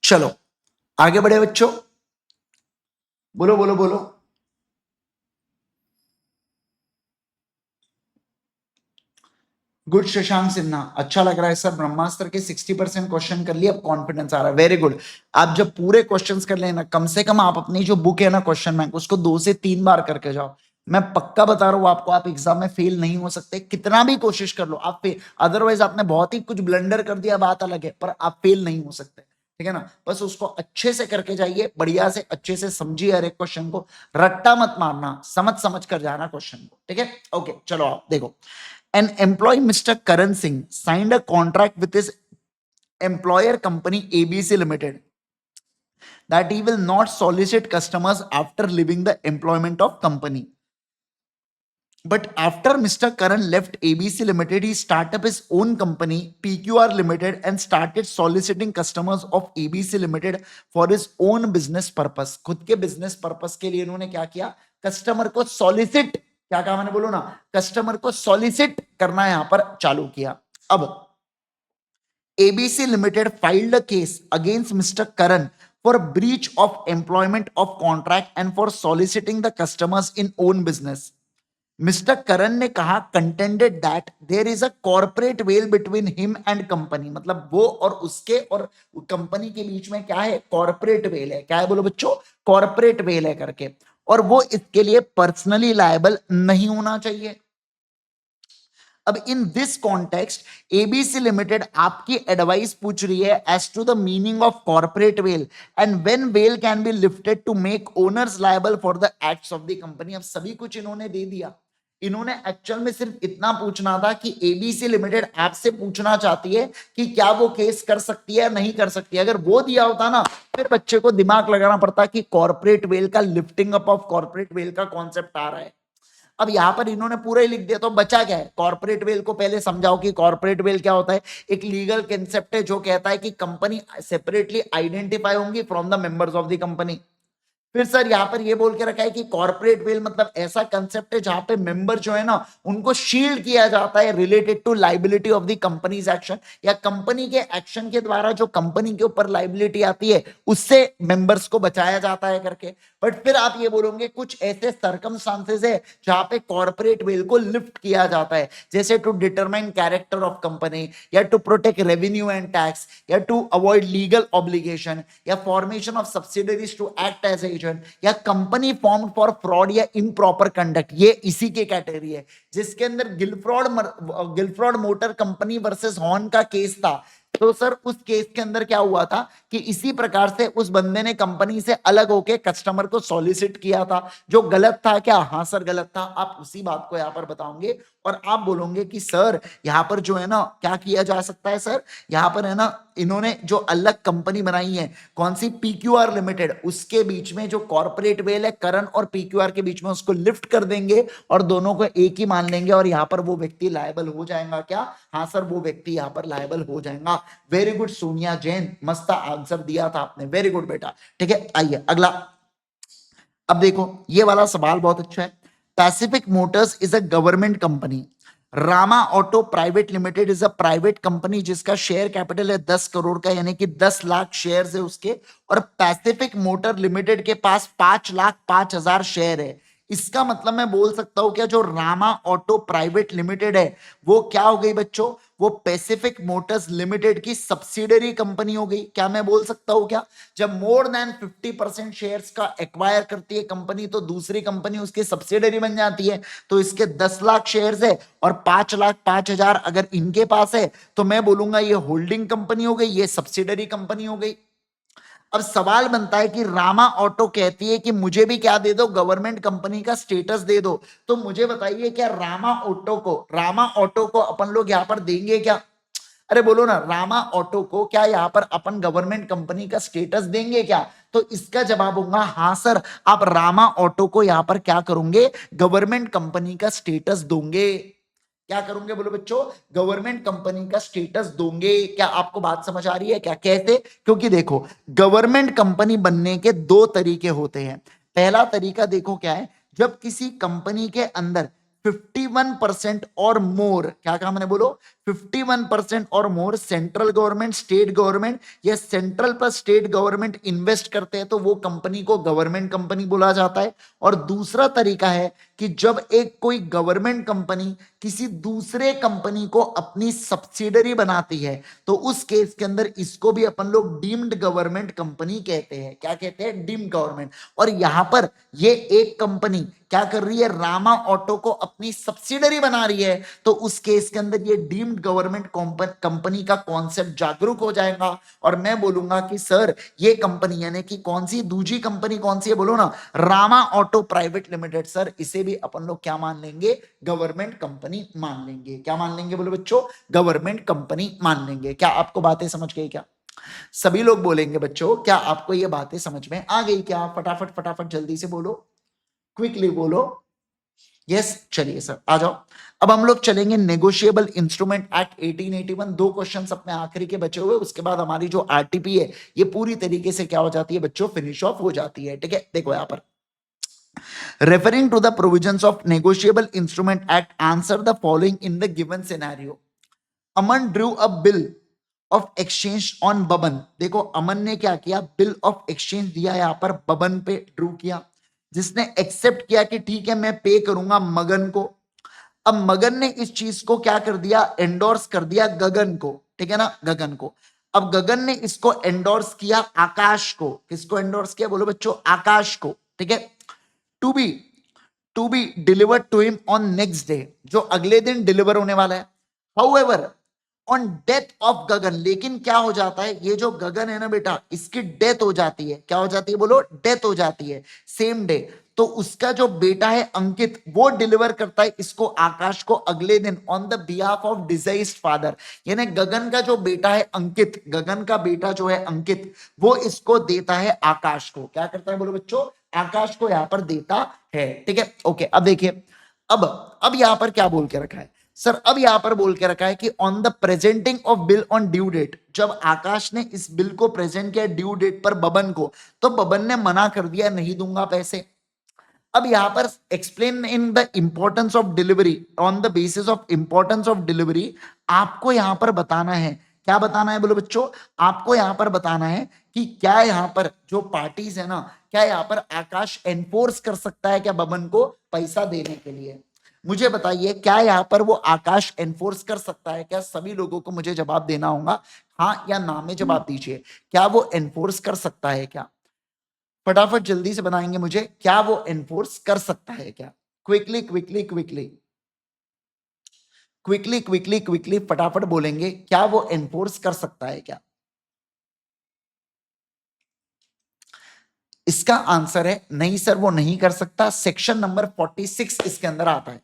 चलो आगे बढ़े बच्चों, बोलो बोलो बोलो। गुड शशांक सिन्हा, अच्छा लग रहा है सर। ब्रह्मास्त्र के 60% क्वेश्चन कर लिए, अब कॉन्फिडेंस आ रहा है, वेरी गुड। आप जब पूरे क्वेश्चंस कर लेना, कम से कम आप अपनी जो बुक है ना क्वेश्चन बैंक, उसको 2 से 3 बार करके जाओ। मैं पक्का बता रहा हूं आपको, आप एग्जाम में फेल नहीं हो सकते, कितना भी कोशिश कर लो आप फेल। अदरवाइज आपने बहुत ही कुछ ब्लंडर कर दिया, बात अलग है, पर आप फेल नहीं हो सकते। ठीक है ना, बस उसको अच्छे से करके जाइए, बढ़िया से अच्छे से समझिए हर एक क्वेश्चन को, रट्टा मत मारना, समझ समझ कर जाना क्वेश्चन को। ठीक है, ओके चलो आप देखो। An employee, Mr. Karan Singh, signed a contract with his employer company ABC Limited that he will not solicit customers after leaving the employment of company. But after Mr. Karan left ABC Limited, he started up his own company, PQR Limited, and started soliciting customers of ABC Limited for his own business purpose. खुद के business purpose के लिए इन्होंने क्या किया? Customer को solicit, क्या कहा मैंने बोलो ना, कस्टमर को solicit करना यहां पर चालू किया। अब ABC Limited filed a case against Mr. Karan for breach of employment of contract and for soliciting the customers in own business. Mister Karan ने कहा, contended that there is a corporate veil between him and company, मतलब वो और उसके और company के बीच में क्या है? कॉर्पोरेट वेल है। क्या है बोलो बच्चों? कॉर्पोरेट वेल है करके, और वो इसके लिए पर्सनली लायबल नहीं होना चाहिए। अब in this context ABC limited आपकी एडवाइस पूछ रही है as to the meaning of corporate veil and when veil can be lifted to make owners liable for the acts of the company. अब सभी कुछ इन्होंने दे दिया, इन्होंने एक्चुअल में सिर्फ इतना पूछना था कि एबीसी लिमिटेड आपसे पूछना चाहती है कि क्या वो केस कर सकती है या नहीं कर सकती है। अगर वो दिया होता ना फिर बच्चे को दिमाग लगाना पड़ता कि कॉर्पोरेट वेल का lifting up of corporate well का कॉन्सेप्ट आ रहा है। अब यहां पर इन्होंने पूरा ही लिख दिया, तो बचा क्या है? कॉर्पोरेट वेल को पहले समझाओ कि कॉर्पोरेट वेल क्या होता है। एक लीगल कंसेप्ट है जो कहता है कि कंपनी सेपरेटली आइडेंटिफाई होंगी from the members of the company. फिर सर यहाँ पर ये बोल के रखा है कि कॉर्पोरेट वेल मतलब ऐसा कंसेप्ट है जहां पे मेंबर जो है ना उनको शील्ड किया जाता है related to liability of the company's action, या कंपनी के एक्शन के द्वारा जो कंपनी के ऊपर लाइबिलिटी आती है उससे मेंबर्स को बचाया जाता है करके। बट फिर आप ये बोलोगे कुछ ऐसे सर्कमस्टांसेस है जहां पे कॉर्पोरेट वेल को लिफ्ट किया जाता है, जैसे to determine character of company, या to protect revenue and tax, या टू अवॉइड लीगल ऑब्लिगेशन, या formation of subsidiaries to act as agent, या कंपनी फॉर्म फॉर फ्रॉड या इम्प्रॉपर कंडक्ट। ये इसी के कैटेगरी है जिसके अंदर Gilford motor company versus Horne का केस था। तो सर उस केस के अंदर क्या हुआ था कि इसी प्रकार से उस बंदे ने कंपनी से अलग होके कस्टमर को सॉलिसिट किया था, जो गलत था क्या? हाँ सर गलत था। आप उसी बात को यहाँ पर बताओगे और आप बोलोगे कि सर यहाँ पर जो है ना क्या किया जा सकता है। सर यहाँ पर है ना इन्होंने जो अलग कंपनी बनाई है कौन सी, पीक्यूआर लिमिटेड, उसके बीच में जो कॉर्पोरेट वेल है करण और पीक्यूआर के बीच में उसको लिफ्ट कर देंगे और दोनों को एक ही मान लेंगे और यहाँ पर वो व्यक्ति लायबल हो जाएगा। क्या? हाँ सर वो व्यक्ति यहाँ पर लायबल हो जाएगा। वेरी गुड सोनिया जैन, मस्त आंसर दिया था आपने, वेरी गुड बेटा। ठीक है आइए अगला। अब देखो ये वाला सवाल बहुत अच्छा है। Pacific Motors is a government company, Rama auto private limited is a private company जिसका शेयर कैपिटल है 10 करोड़ का, यानी कि 10 लाख शेयर्स है उसके, और पैसिफिक मोटर लिमिटेड के पास 5,05,000 शेयर है। इसका मतलब मैं बोल सकता हूं क्या जो रामा ऑटो प्राइवेट लिमिटेड है वो क्या हो गई बच्चों, वो पैसिफिक मोटर्स लिमिटेड की सब्सिडरी कंपनी हो गई। क्या मैं बोल सकता हूं क्या? जब मोर देन 50% शेयर्स का एक्वायर करती है कंपनी तो दूसरी कंपनी उसकी सब्सिडरी बन जाती है। तो इसके 10 लाख शेयर्स है और 5,05,000 अगर इनके पास है तो मैं बोलूंगा ये होल्डिंग कंपनी हो गई, ये सब्सिडरी कंपनी हो गई। अब सवाल बनता है कि रामा ऑटो कहती है कि मुझे भी क्या दे दो, गवर्नमेंट कंपनी का स्टेटस दे दो। तो मुझे बताइए क्या रामा ऑटो को अपन लोग यहां पर देंगे क्या? अरे बोलो ना, रामा ऑटो को क्या यहाँ पर अपन गवर्नमेंट कंपनी का स्टेटस देंगे क्या? तो इसका जवाब होगा हाँ सर, आप रामा ऑटो को यहाँ पर क्या करोगे, गवर्नमेंट कंपनी का स्टेटस दोगे। क्या करोगे बोलो बच्चों, गवर्नमेंट कंपनी का स्टेटस दोगे। क्या आपको बात समझ आ रही है क्या? कैसे? क्योंकि देखो गवर्नमेंट कंपनी बनने के दो तरीके होते हैं। पहला तरीका देखो क्या है, जब किसी कंपनी के अंदर 51% और मोर, क्या कहा मैंने बोलो, 51% और मोर सेंट्रल गवर्नमेंट, स्टेट गवर्नमेंट या सेंट्रल पर स्टेट गवर्नमेंट इन्वेस्ट करते हैं तो वो कंपनी को गवर्नमेंट कंपनी बोला जाता है। और दूसरा तरीका है कि जब एक कोई गवर्नमेंट कंपनी किसी दूसरे कंपनी को अपनी सब्सिडरी बनाती है तो उस केस के अंदर इसको भी अपन लोग डीम्ड गवर्नमेंट कंपनी कहते हैं। क्या कहते हैं? Deemed government. और यहां पर ये एक कंपनी क्या कर रही है, रामा ऑटो को अपनी सब्सिडरी बना रही है, तो उस केस के अंदर ये डीम्ड गवर्नमेंट कंपनी का कॉन्सेप्ट जागरूक हो जाएगा और मैं बोलूंगा कि सर ये कंपनी यानी कि कौन सी दूसरी कंपनी कौन सी है बोलो ना, Rama auto private limited, sir इसे भी अपन लोग क्या मान लेंगे, गवर्नमेंट कंपनी मान लेंगे। क्या मान लेंगे बोलो बच्चों, गवर्नमेंट कंपनी मान लेंगे। क्या आपको बातें समझ गई क्या? सभी लोग बोलेंगे बच्चों, क्या आपको ये बातें समझ में आ गई क्या? फटाफट फटाफट जल्दी से बोलो, क्विकली बोलो। यस चलिए सर आ जाओ। अब हम लोग चलेंगे नेगोशिएबल इंस्ट्रूमेंट एक्ट 1881। दो क्वेश्चन अपने आखिरी के बचे हुए, उसके बाद हमारी जो आरटीपी है ये पूरी तरीके से क्या हो जाती है बच्चों, फिनिश ऑफ हो जाती है। ठीक है देखो यहां पर, referring to the provisions of negotiable instrument act, answer the following in the given scenario. Aman drew a bill of exchange on Baban. देखो अमन ने क्या किया, बिल ऑफ एक्सचेंज दिया यहां पर बबन पे ड्रू किया, जिसने एक्सेप्ट किया कि ठीक है मैं पे करूंगा मगन को। अब मगन ने इस चीज को क्या कर दिया, एंडोर्स कर दिया गगन को। ठीक है ना, गगन को। अब गगन ने इसको एंडोर्स किया आकाश को। किसको एंडोर्स किया बोलो बच्चों, आकाश को। ठीक है, to be to be delivered to him on next day, जो अगले दिन डिलीवर होने वाला है। However on death of Gagan, लेकिन क्या हो जाता है, ये जो गगन है ना बेटा, इसकी डेथ हो जाती है। क्या हो जाती है बोलो, डेथ हो जाती है सेम डे। तो उसका जो बेटा है अंकित, वो डिलीवर करता है इसको, आकाश को, अगले दिन on the behalf of deceased father. यानी गगन का जो बेटा है अंकित, गगन का बेटा जो है अंकित, वो इसको देता है आकाश को। क्या करता है बोलो बच्चों, आकाश को यहां पर देता है। ठीक है, ओके। अब देखिए, अब यहां पर क्या बोल के रखा है सर, अब यहां पर बोल के रखा है कि on the presenting of bill on due date, जब आकाश ने इस बिल को प्रेजेंट किया ड्यू डेट पर बबन को, तो बबन ने मना कर दिया, नहीं दूंगा पैसे। अब यहां पर explain in the importance of delivery, on the basis of importance of delivery, आपको यहां पर बताना है। क्या बताना है बोलो बच्चों, आपको यहां पर बताना है कि क्या यहां पर जो पार्टीज है ना, क्या यहां पर आकाश एनफोर्स कर सकता है क्या बबन को पैसा देने के लिए। मुझे बताइए, क्या यहां पर वो आकाश एनफोर्स कर सकता है क्या? सभी लोगों को मुझे जवाब देना होगा, हाँ या ना में जवाब दीजिए। क्या वो एनफोर्स कर सकता है क्या? फटाफट जल्दी से बनाएंगे मुझे, क्या वो एनफोर्स कर सकता है क्या? Quickly quickly quickly quickly quickly quickly फटाफट बोलेंगे, क्या वो एनफोर्स कर सकता है क्या? इसका आंसर है नहीं सर, वो नहीं कर सकता। सेक्शन नंबर 46 इसके अंदर आता है।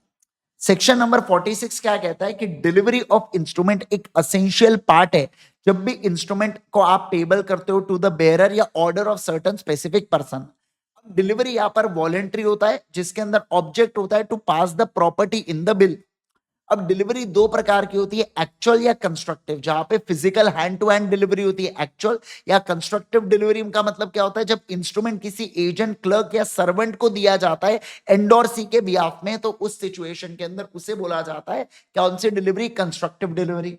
सेक्शन नंबर 46 क्या कहता है कि डिलीवरी ऑफ इंस्ट्रूमेंट एक असेंशियल पार्ट है। जब भी इंस्ट्रूमेंट को आप पेबल करते हो टू द बेयरर या order of certain specific person, delivery यहां पर वॉलेंट्री होता है, जिसके अंदर ऑब्जेक्ट होता है to pass the property in the bill. अब डिलीवरी दो प्रकार की होती है, एक्चुअल या कंस्ट्रक्टिव। जहां पे physical hand to hand delivery होती है एक्चुअल, या कंस्ट्रक्टिव डिलीवरी का मतलब क्या होता है, जब इंस्ट्रूमेंट किसी एजेंट, क्लर्क या सर्वेंट को दिया जाता है एंडोर्सी के बिहाफ में, तो उस सिचुएशन के अंदर उसे बोला जाता है कौन सी डिलीवरी, कंस्ट्रक्टिव डिलीवरी।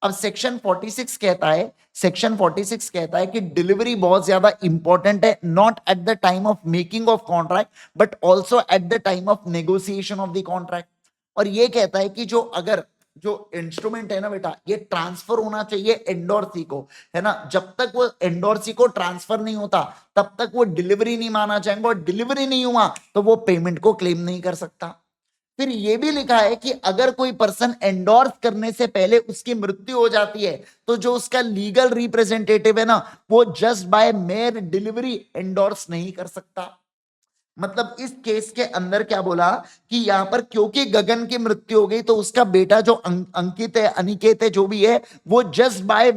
अब सेक्शन 46 कहता है, सेक्शन 46 कहता है कि डिलीवरी बहुत ज्यादा इंपॉर्टेंट है, not at the time of making of contract but also eight the time of negotiation of the contract. और ये कहता है कि जो अगर जो इंस्ट्रूमेंट है ना बेटा, ये ट्रांसफर होना चाहिए एंडोर्सी को, है ना। जब तक वो एंडोर्सी को ट्रांसफर नहीं होता, तब तक वो डिलीवरी नहीं माना जाएगा, और डिलीवरी नहीं हुआ तो वो पेमेंट को क्लेम नहीं कर सकता। फिर ये भी लिखा है कि अगर कोई पर्सन एंडोर्स करने से पहले उसकी मृत्यु हो जाती है, तो जो उसका लीगल रिप्रेजेंटेटिव है ना, वो just by mayor delivery endorse नहीं कर सकता। मतलब इस केस के अंदर क्या बोला कि यहां पर क्योंकि गगन की मृत्यु हो गई, तो उसका बेटा जो अंकित है, अनिकेत है, जो भी है, वो जस्ट बाय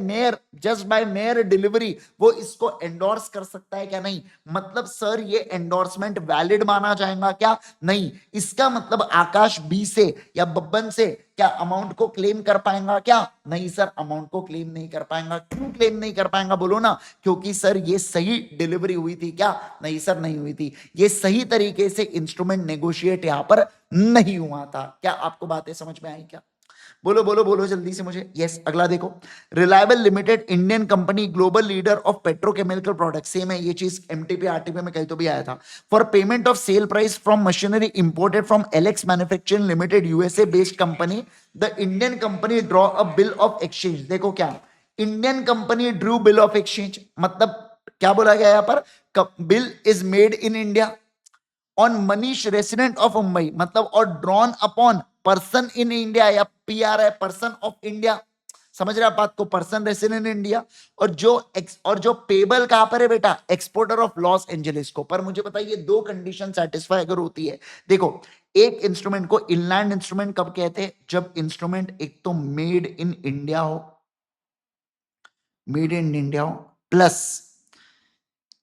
मेयर डिलीवरी वो इसको एंडोर्स कर सकता है क्या? नहीं। मतलब सर ये एंडोर्समेंट वैलिड माना जाएगा क्या? नहीं। इसका मतलब आकाश बी से या बब्बन से क्या अमाउंट को क्लेम कर पाएगा क्या? नहीं सर, अमाउंट को क्लेम नहीं कर पाएगा। क्यों क्लेम नहीं कर पाएगा बोलो ना? क्योंकि सर ये सही डिलीवरी हुई थी क्या? नहीं सर, नहीं हुई थी। ये सही तरीके से इंस्ट्रूमेंट नेगोशिएट यहां पर नहीं हुआ था। क्या आपको बातें समझ में आई क्या? बोलो बोलो बोलो जल्दी से मुझे। यस, अगला देखो, reliable limited Indian company, global leader of petrochemical product. Same है ये चीज, एमटीपी आरटीपी में कहीं तो भी आया था। For payment of sale price from machinery imported from Alex manufacturing limited, USA based company, the Indian company draw a bill of exchange. देखो क्या, Indian company Drew bill of exchange, मतलब क्या बोला गया यहां पर, bill is made in India on Manish resident of Mumbai, मतलब और drawn upon person in India, या पीआर है पर्सन ऑफ इंडिया। समझ रहे आप बात को, पर्सन रेसिडेंट इन इंडिया। और जो पेबल कहां पर है बेटा, एक्सपोर्टर ऑफ लॉस एंजलिस को। पर मुझे बताइए दो कंडीशन सेटिस्फाई अगर होती है। देखो, एक इंस्ट्रूमेंट को इनलैंड इंस्ट्रूमेंट कब कहते हैं, जब इंस्ट्रूमेंट एक तो मेड इन इंडिया हो, मेड इन इंडिया हो, प्लस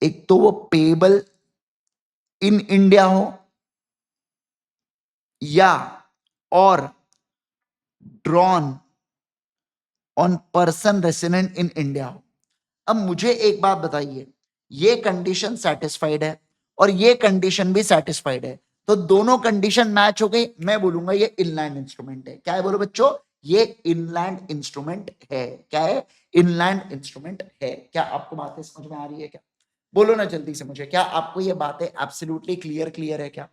एक तो वो पेबल इन इंडिया हो, या और drawn on person resident in India हो। अब मुझे एक बात बताइए, ये कंडीशन सेटिस्फाइड है और ये कंडीशन भी सेटिस्फाइड है, तो दोनों कंडीशन मैच हो गई, मैं बोलूंगा ये इनलैंड इंस्ट्रूमेंट है। क्या है बोलो बच्चों, ये इनलैंड इंस्ट्रूमेंट है। क्या है, इनलैंड इंस्ट्रूमेंट है। क्या आपको बातें समझ में आ रही है क्या? बोलो ना जल्दी से मुझे, क्या आपको ये बातें एब्सोल्युटली क्लियर है क्या?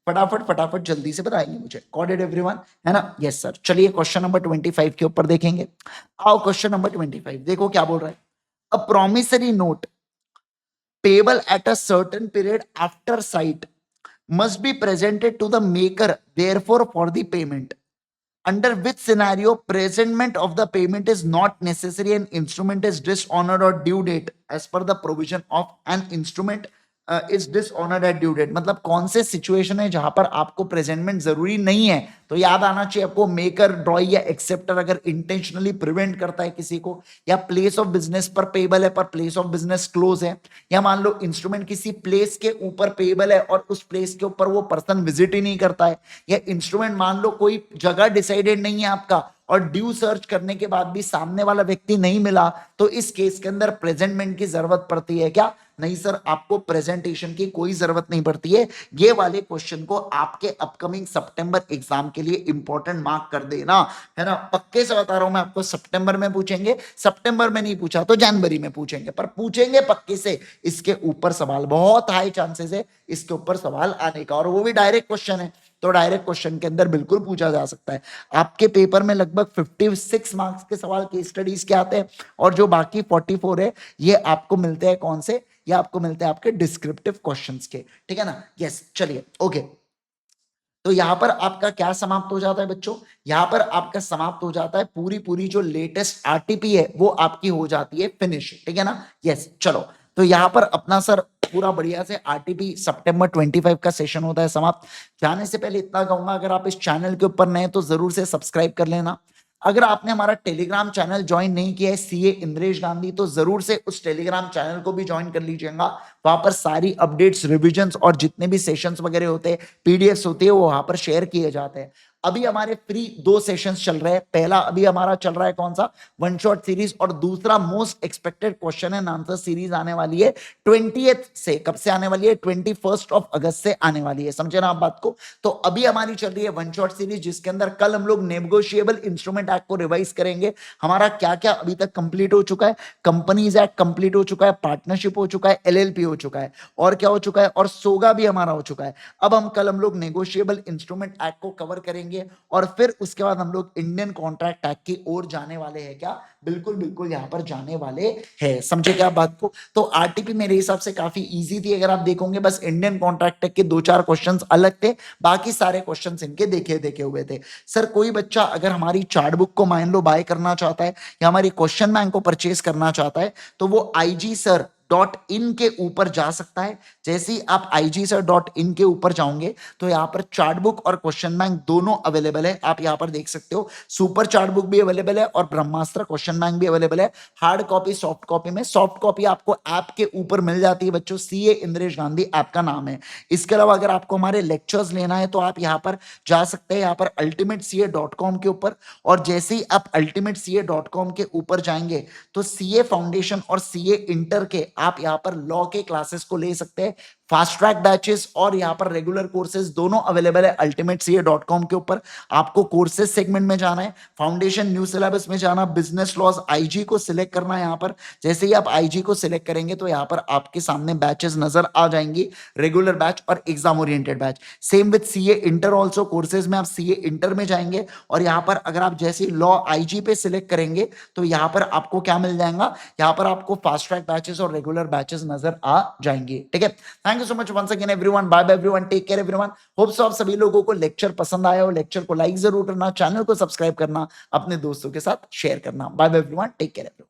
फटाफट फटाफट जल्दी से बताएंगे मुझे। गॉट इट एवरीवन, है ना? Yes sir. चलिए क्वेश्चन नंबर 25 के ऊपर देखेंगे। आओ क्वेश्चन नंबर 25 देखो क्या बोल रहा है। A promissory note payable at a certain period after site must be presented to the maker, therefore for the payment. Under which scenario presentment of the payment is not necessary and instrument is dishonored or due date as per the provision of an instrument is dishonoured at due date. मतलब कौन से situation है जहां पर आपको presentment जरूरी नहीं है. तो याद आना चाहिए आपको, मेकर, ड्रॉई या एक्सेप्टर अगर इंटेंशनली प्रिवेंट करता है किसी को, या प्लेस ऑफ बिजनेस पर पेबल है पर प्लेस ऑफ बिजनेस क्लोज है, या मान लो इंस्ट्रूमेंट किसी प्लेस के ऊपर पेबल है और उस प्लेस के ऊपर वो पर्सन विजिट ही नहीं करता है, या इंस्ट्रूमेंट मान लो कोई जगह डिसाइडेड नहीं है आपका और ड्यू सर्च करने के बाद भी सामने वाला व्यक्ति नहीं मिला, तो इस केस के अंदर प्रेजेंटमेंट की जरूरत पड़ती है क्या? नहीं सर, आपको प्रेजेंटेशन की कोई जरूरत नहीं पड़ती है. ये वाले क्वेश्चन को आपके अपकमिंग सितंबर एग्जाम के लिए इंपॉर्टेंट मार्क कर देना, है ना. पक्के से बता रहा हूं मैं आपको, सितंबर में पूछेंगे. सितंबर में नहीं पूछा तो जनवरी में पूछेंगे, पर पूछेंगे पक्के से. इसके ऊपर सवाल, बहुत हाई चांसेस है इसके ऊपर सवाल आने का, और वो भी डायरेक्ट क्वेश्चन है. तो डायरेक्ट क्वेश्चन के अंदर बिल्कुल पूछा जा सकता है. आपके पेपर में लगभग 56 मार्क्स के सवाल केस स्टडीज के आते हैं, और जो बाकी 44 है ये आपको मिलते हैं कौन से? ये आपको मिलते हैं आपके डिस्क्रिप्टिव क्वेश्चंस के. ठीक है ना. यस, चलिए ओके. तो यहां पर आपका क्या समाप्त हो जाता है बच्चों? यहां पर आपका समाप्त हो जाता है पूरी पूरी जो लेटेस्ट आरटीपी है वो आपकी हो जाती है फिनिश. ठीक है ना. यस, चलो. तो यहां पर अपना सर पूरा बढ़िया से आरटीपी सितंबर 25 का सेशन होता है समाप्त. जाने से पहले इतना कहूंगा, अगर आप इस चैनल के ऊपर नए तो जरूर से सब्सक्राइब कर लेना. अगर आपने हमारा टेलीग्राम चैनल ज्वाइन नहीं किया है सीए इंद्रेश गांधी, तो जरूर से उस टेलीग्राम चैनल को भी ज्वाइन कर लीजिएगा. वहां पर सारी अपडेट्स, रिविजन्स और जितने भी सेशंस वगैरह होते हैं, पीडीएफ्स होती है, वो वहां पर शेयर किए जाते हैं. अभी हमारे फ्री 2 सेशंस चल रहे हैं. पहला अभी हमारा चल रहा है कौन सा? वन शॉट सीरीज, और दूसरा most expected question and answer series आने वाली है 20th से. कब से आने वाली है? 21 अगस्त से आने वाली है. समझे ना आप बात को? तो अभी हमारी चल रही है वन शॉट सीरीज, जिसके अंदर कल हम लोग नेगोशिएबल इंस्ट्रूमेंट एक्ट को रिवाइज करेंगे. हमारा क्या क्या अभी तक कंप्लीट हो चुका है? कंपनीज एक्ट कंप्लीट हो चुका है, पार्टनरशिप हो चुका है, एलएलपी हो चुका है, और क्या हो चुका है? और सोगा भी हमारा हो चुका है. अब हम लोग नेगोशिएबल इंस्ट्रूमेंट एक्ट को कवर करेंगे, और फिर उसके बाद हम लोग इंडियन कॉन्ट्रैक्ट एक्ट की ओर जाने वाले हैं. क्या? बिल्कुल बिल्कुल यहां पर जाने वाले हैं. समझे क्या बात को? तो आरटीपी मेरे हिसाब से काफी इजी थी. अगर आप देखोगे बस इंडियन कॉन्ट्रैक्ट एक्ट के 2-4 क्वेश्चंस अलग थे, बाकी सारे क्वेश्चंस इनके देखे देखे हुए थे. सर कोई बच्चा अगर हमारी चार्ट बुक को मान लो बाय करना चाहता है, या हमारी क्वेश्चन बैंक को परचेज करना चाहता है, तो वो IG sir.in के ऊपर जा सकता है. जैसे ही आप IG sir.in के ऊपर जाओगे तो यहाँ पर चार्ट बुक और क्वेश्चन बैंक दोनों अवेलेबल है. आप यहाँ पर देख सकते हो, सुपर चार्ट बुक भी अवेलेबल है और ब्रह्मास्त्र क्वेश्चन बैंक भी अवेलेबल है. हार्ड कॉपी, सॉफ्ट कॉपी में. सॉफ्ट कॉपी आपको ऐप के ऊपर मिल जाती है बच्चों. सीए इंद्रेश गांधी ऐप का नाम है. इसके अलावा अगर आपको हमारे लेक्चर्स लेना है तो आप यहाँ पर जा सकते हैं, यहाँ पर ultimatec.com के ऊपर. और जैसे ही आप ultimatec.com के ऊपर जाएंगे तो सीए फाउंडेशन और सीए इंटर के आप यहाँ पर लॉ के क्लासेस को ले सकते हैं. फास्ट ट्रैक बैचेस और यहाँ पर रेगुलर कोर्सेज दोनों अवेलेबल है ultimatec.com के ऊपर. आपको कोर्सेज सेगमेंट में जाना है, फाउंडेशन न्यू सिलेबस में जाना, बिजनेस लॉज आईजी को सिलेक्ट करना है. यहाँ पर जैसे ही आप आईजी को सिलेक्ट करेंगे तो यहाँ पर आपके सामने बैचेस नजर आ जाएंगी, रेगुलर बैच और exam oriented batch. Same with CA inter also. Courses में आप सीए इंटर में जाएंगे और यहाँ पर अगर आप जैसे लॉ आईजी पे सिलेक्ट करेंगे तो यहाँ पर आपको क्या मिल जाएगा? यहाँ पर आपको फास्ट ट्रैक बैचेस और रेगुलर बैचेस नजर आ जाएंगे. ठीक है. Thank you so much once again everyone. Bye bye everyone, take care everyone. Hope so आप सभी लोगों को लेक्चर पसंद आया हो. लेक्चर को लाइक जरूर करना, चैनल को सब्सक्राइब करना, अपने दोस्तों के साथ शेयर करना. Bye bye everyone, take care everyone.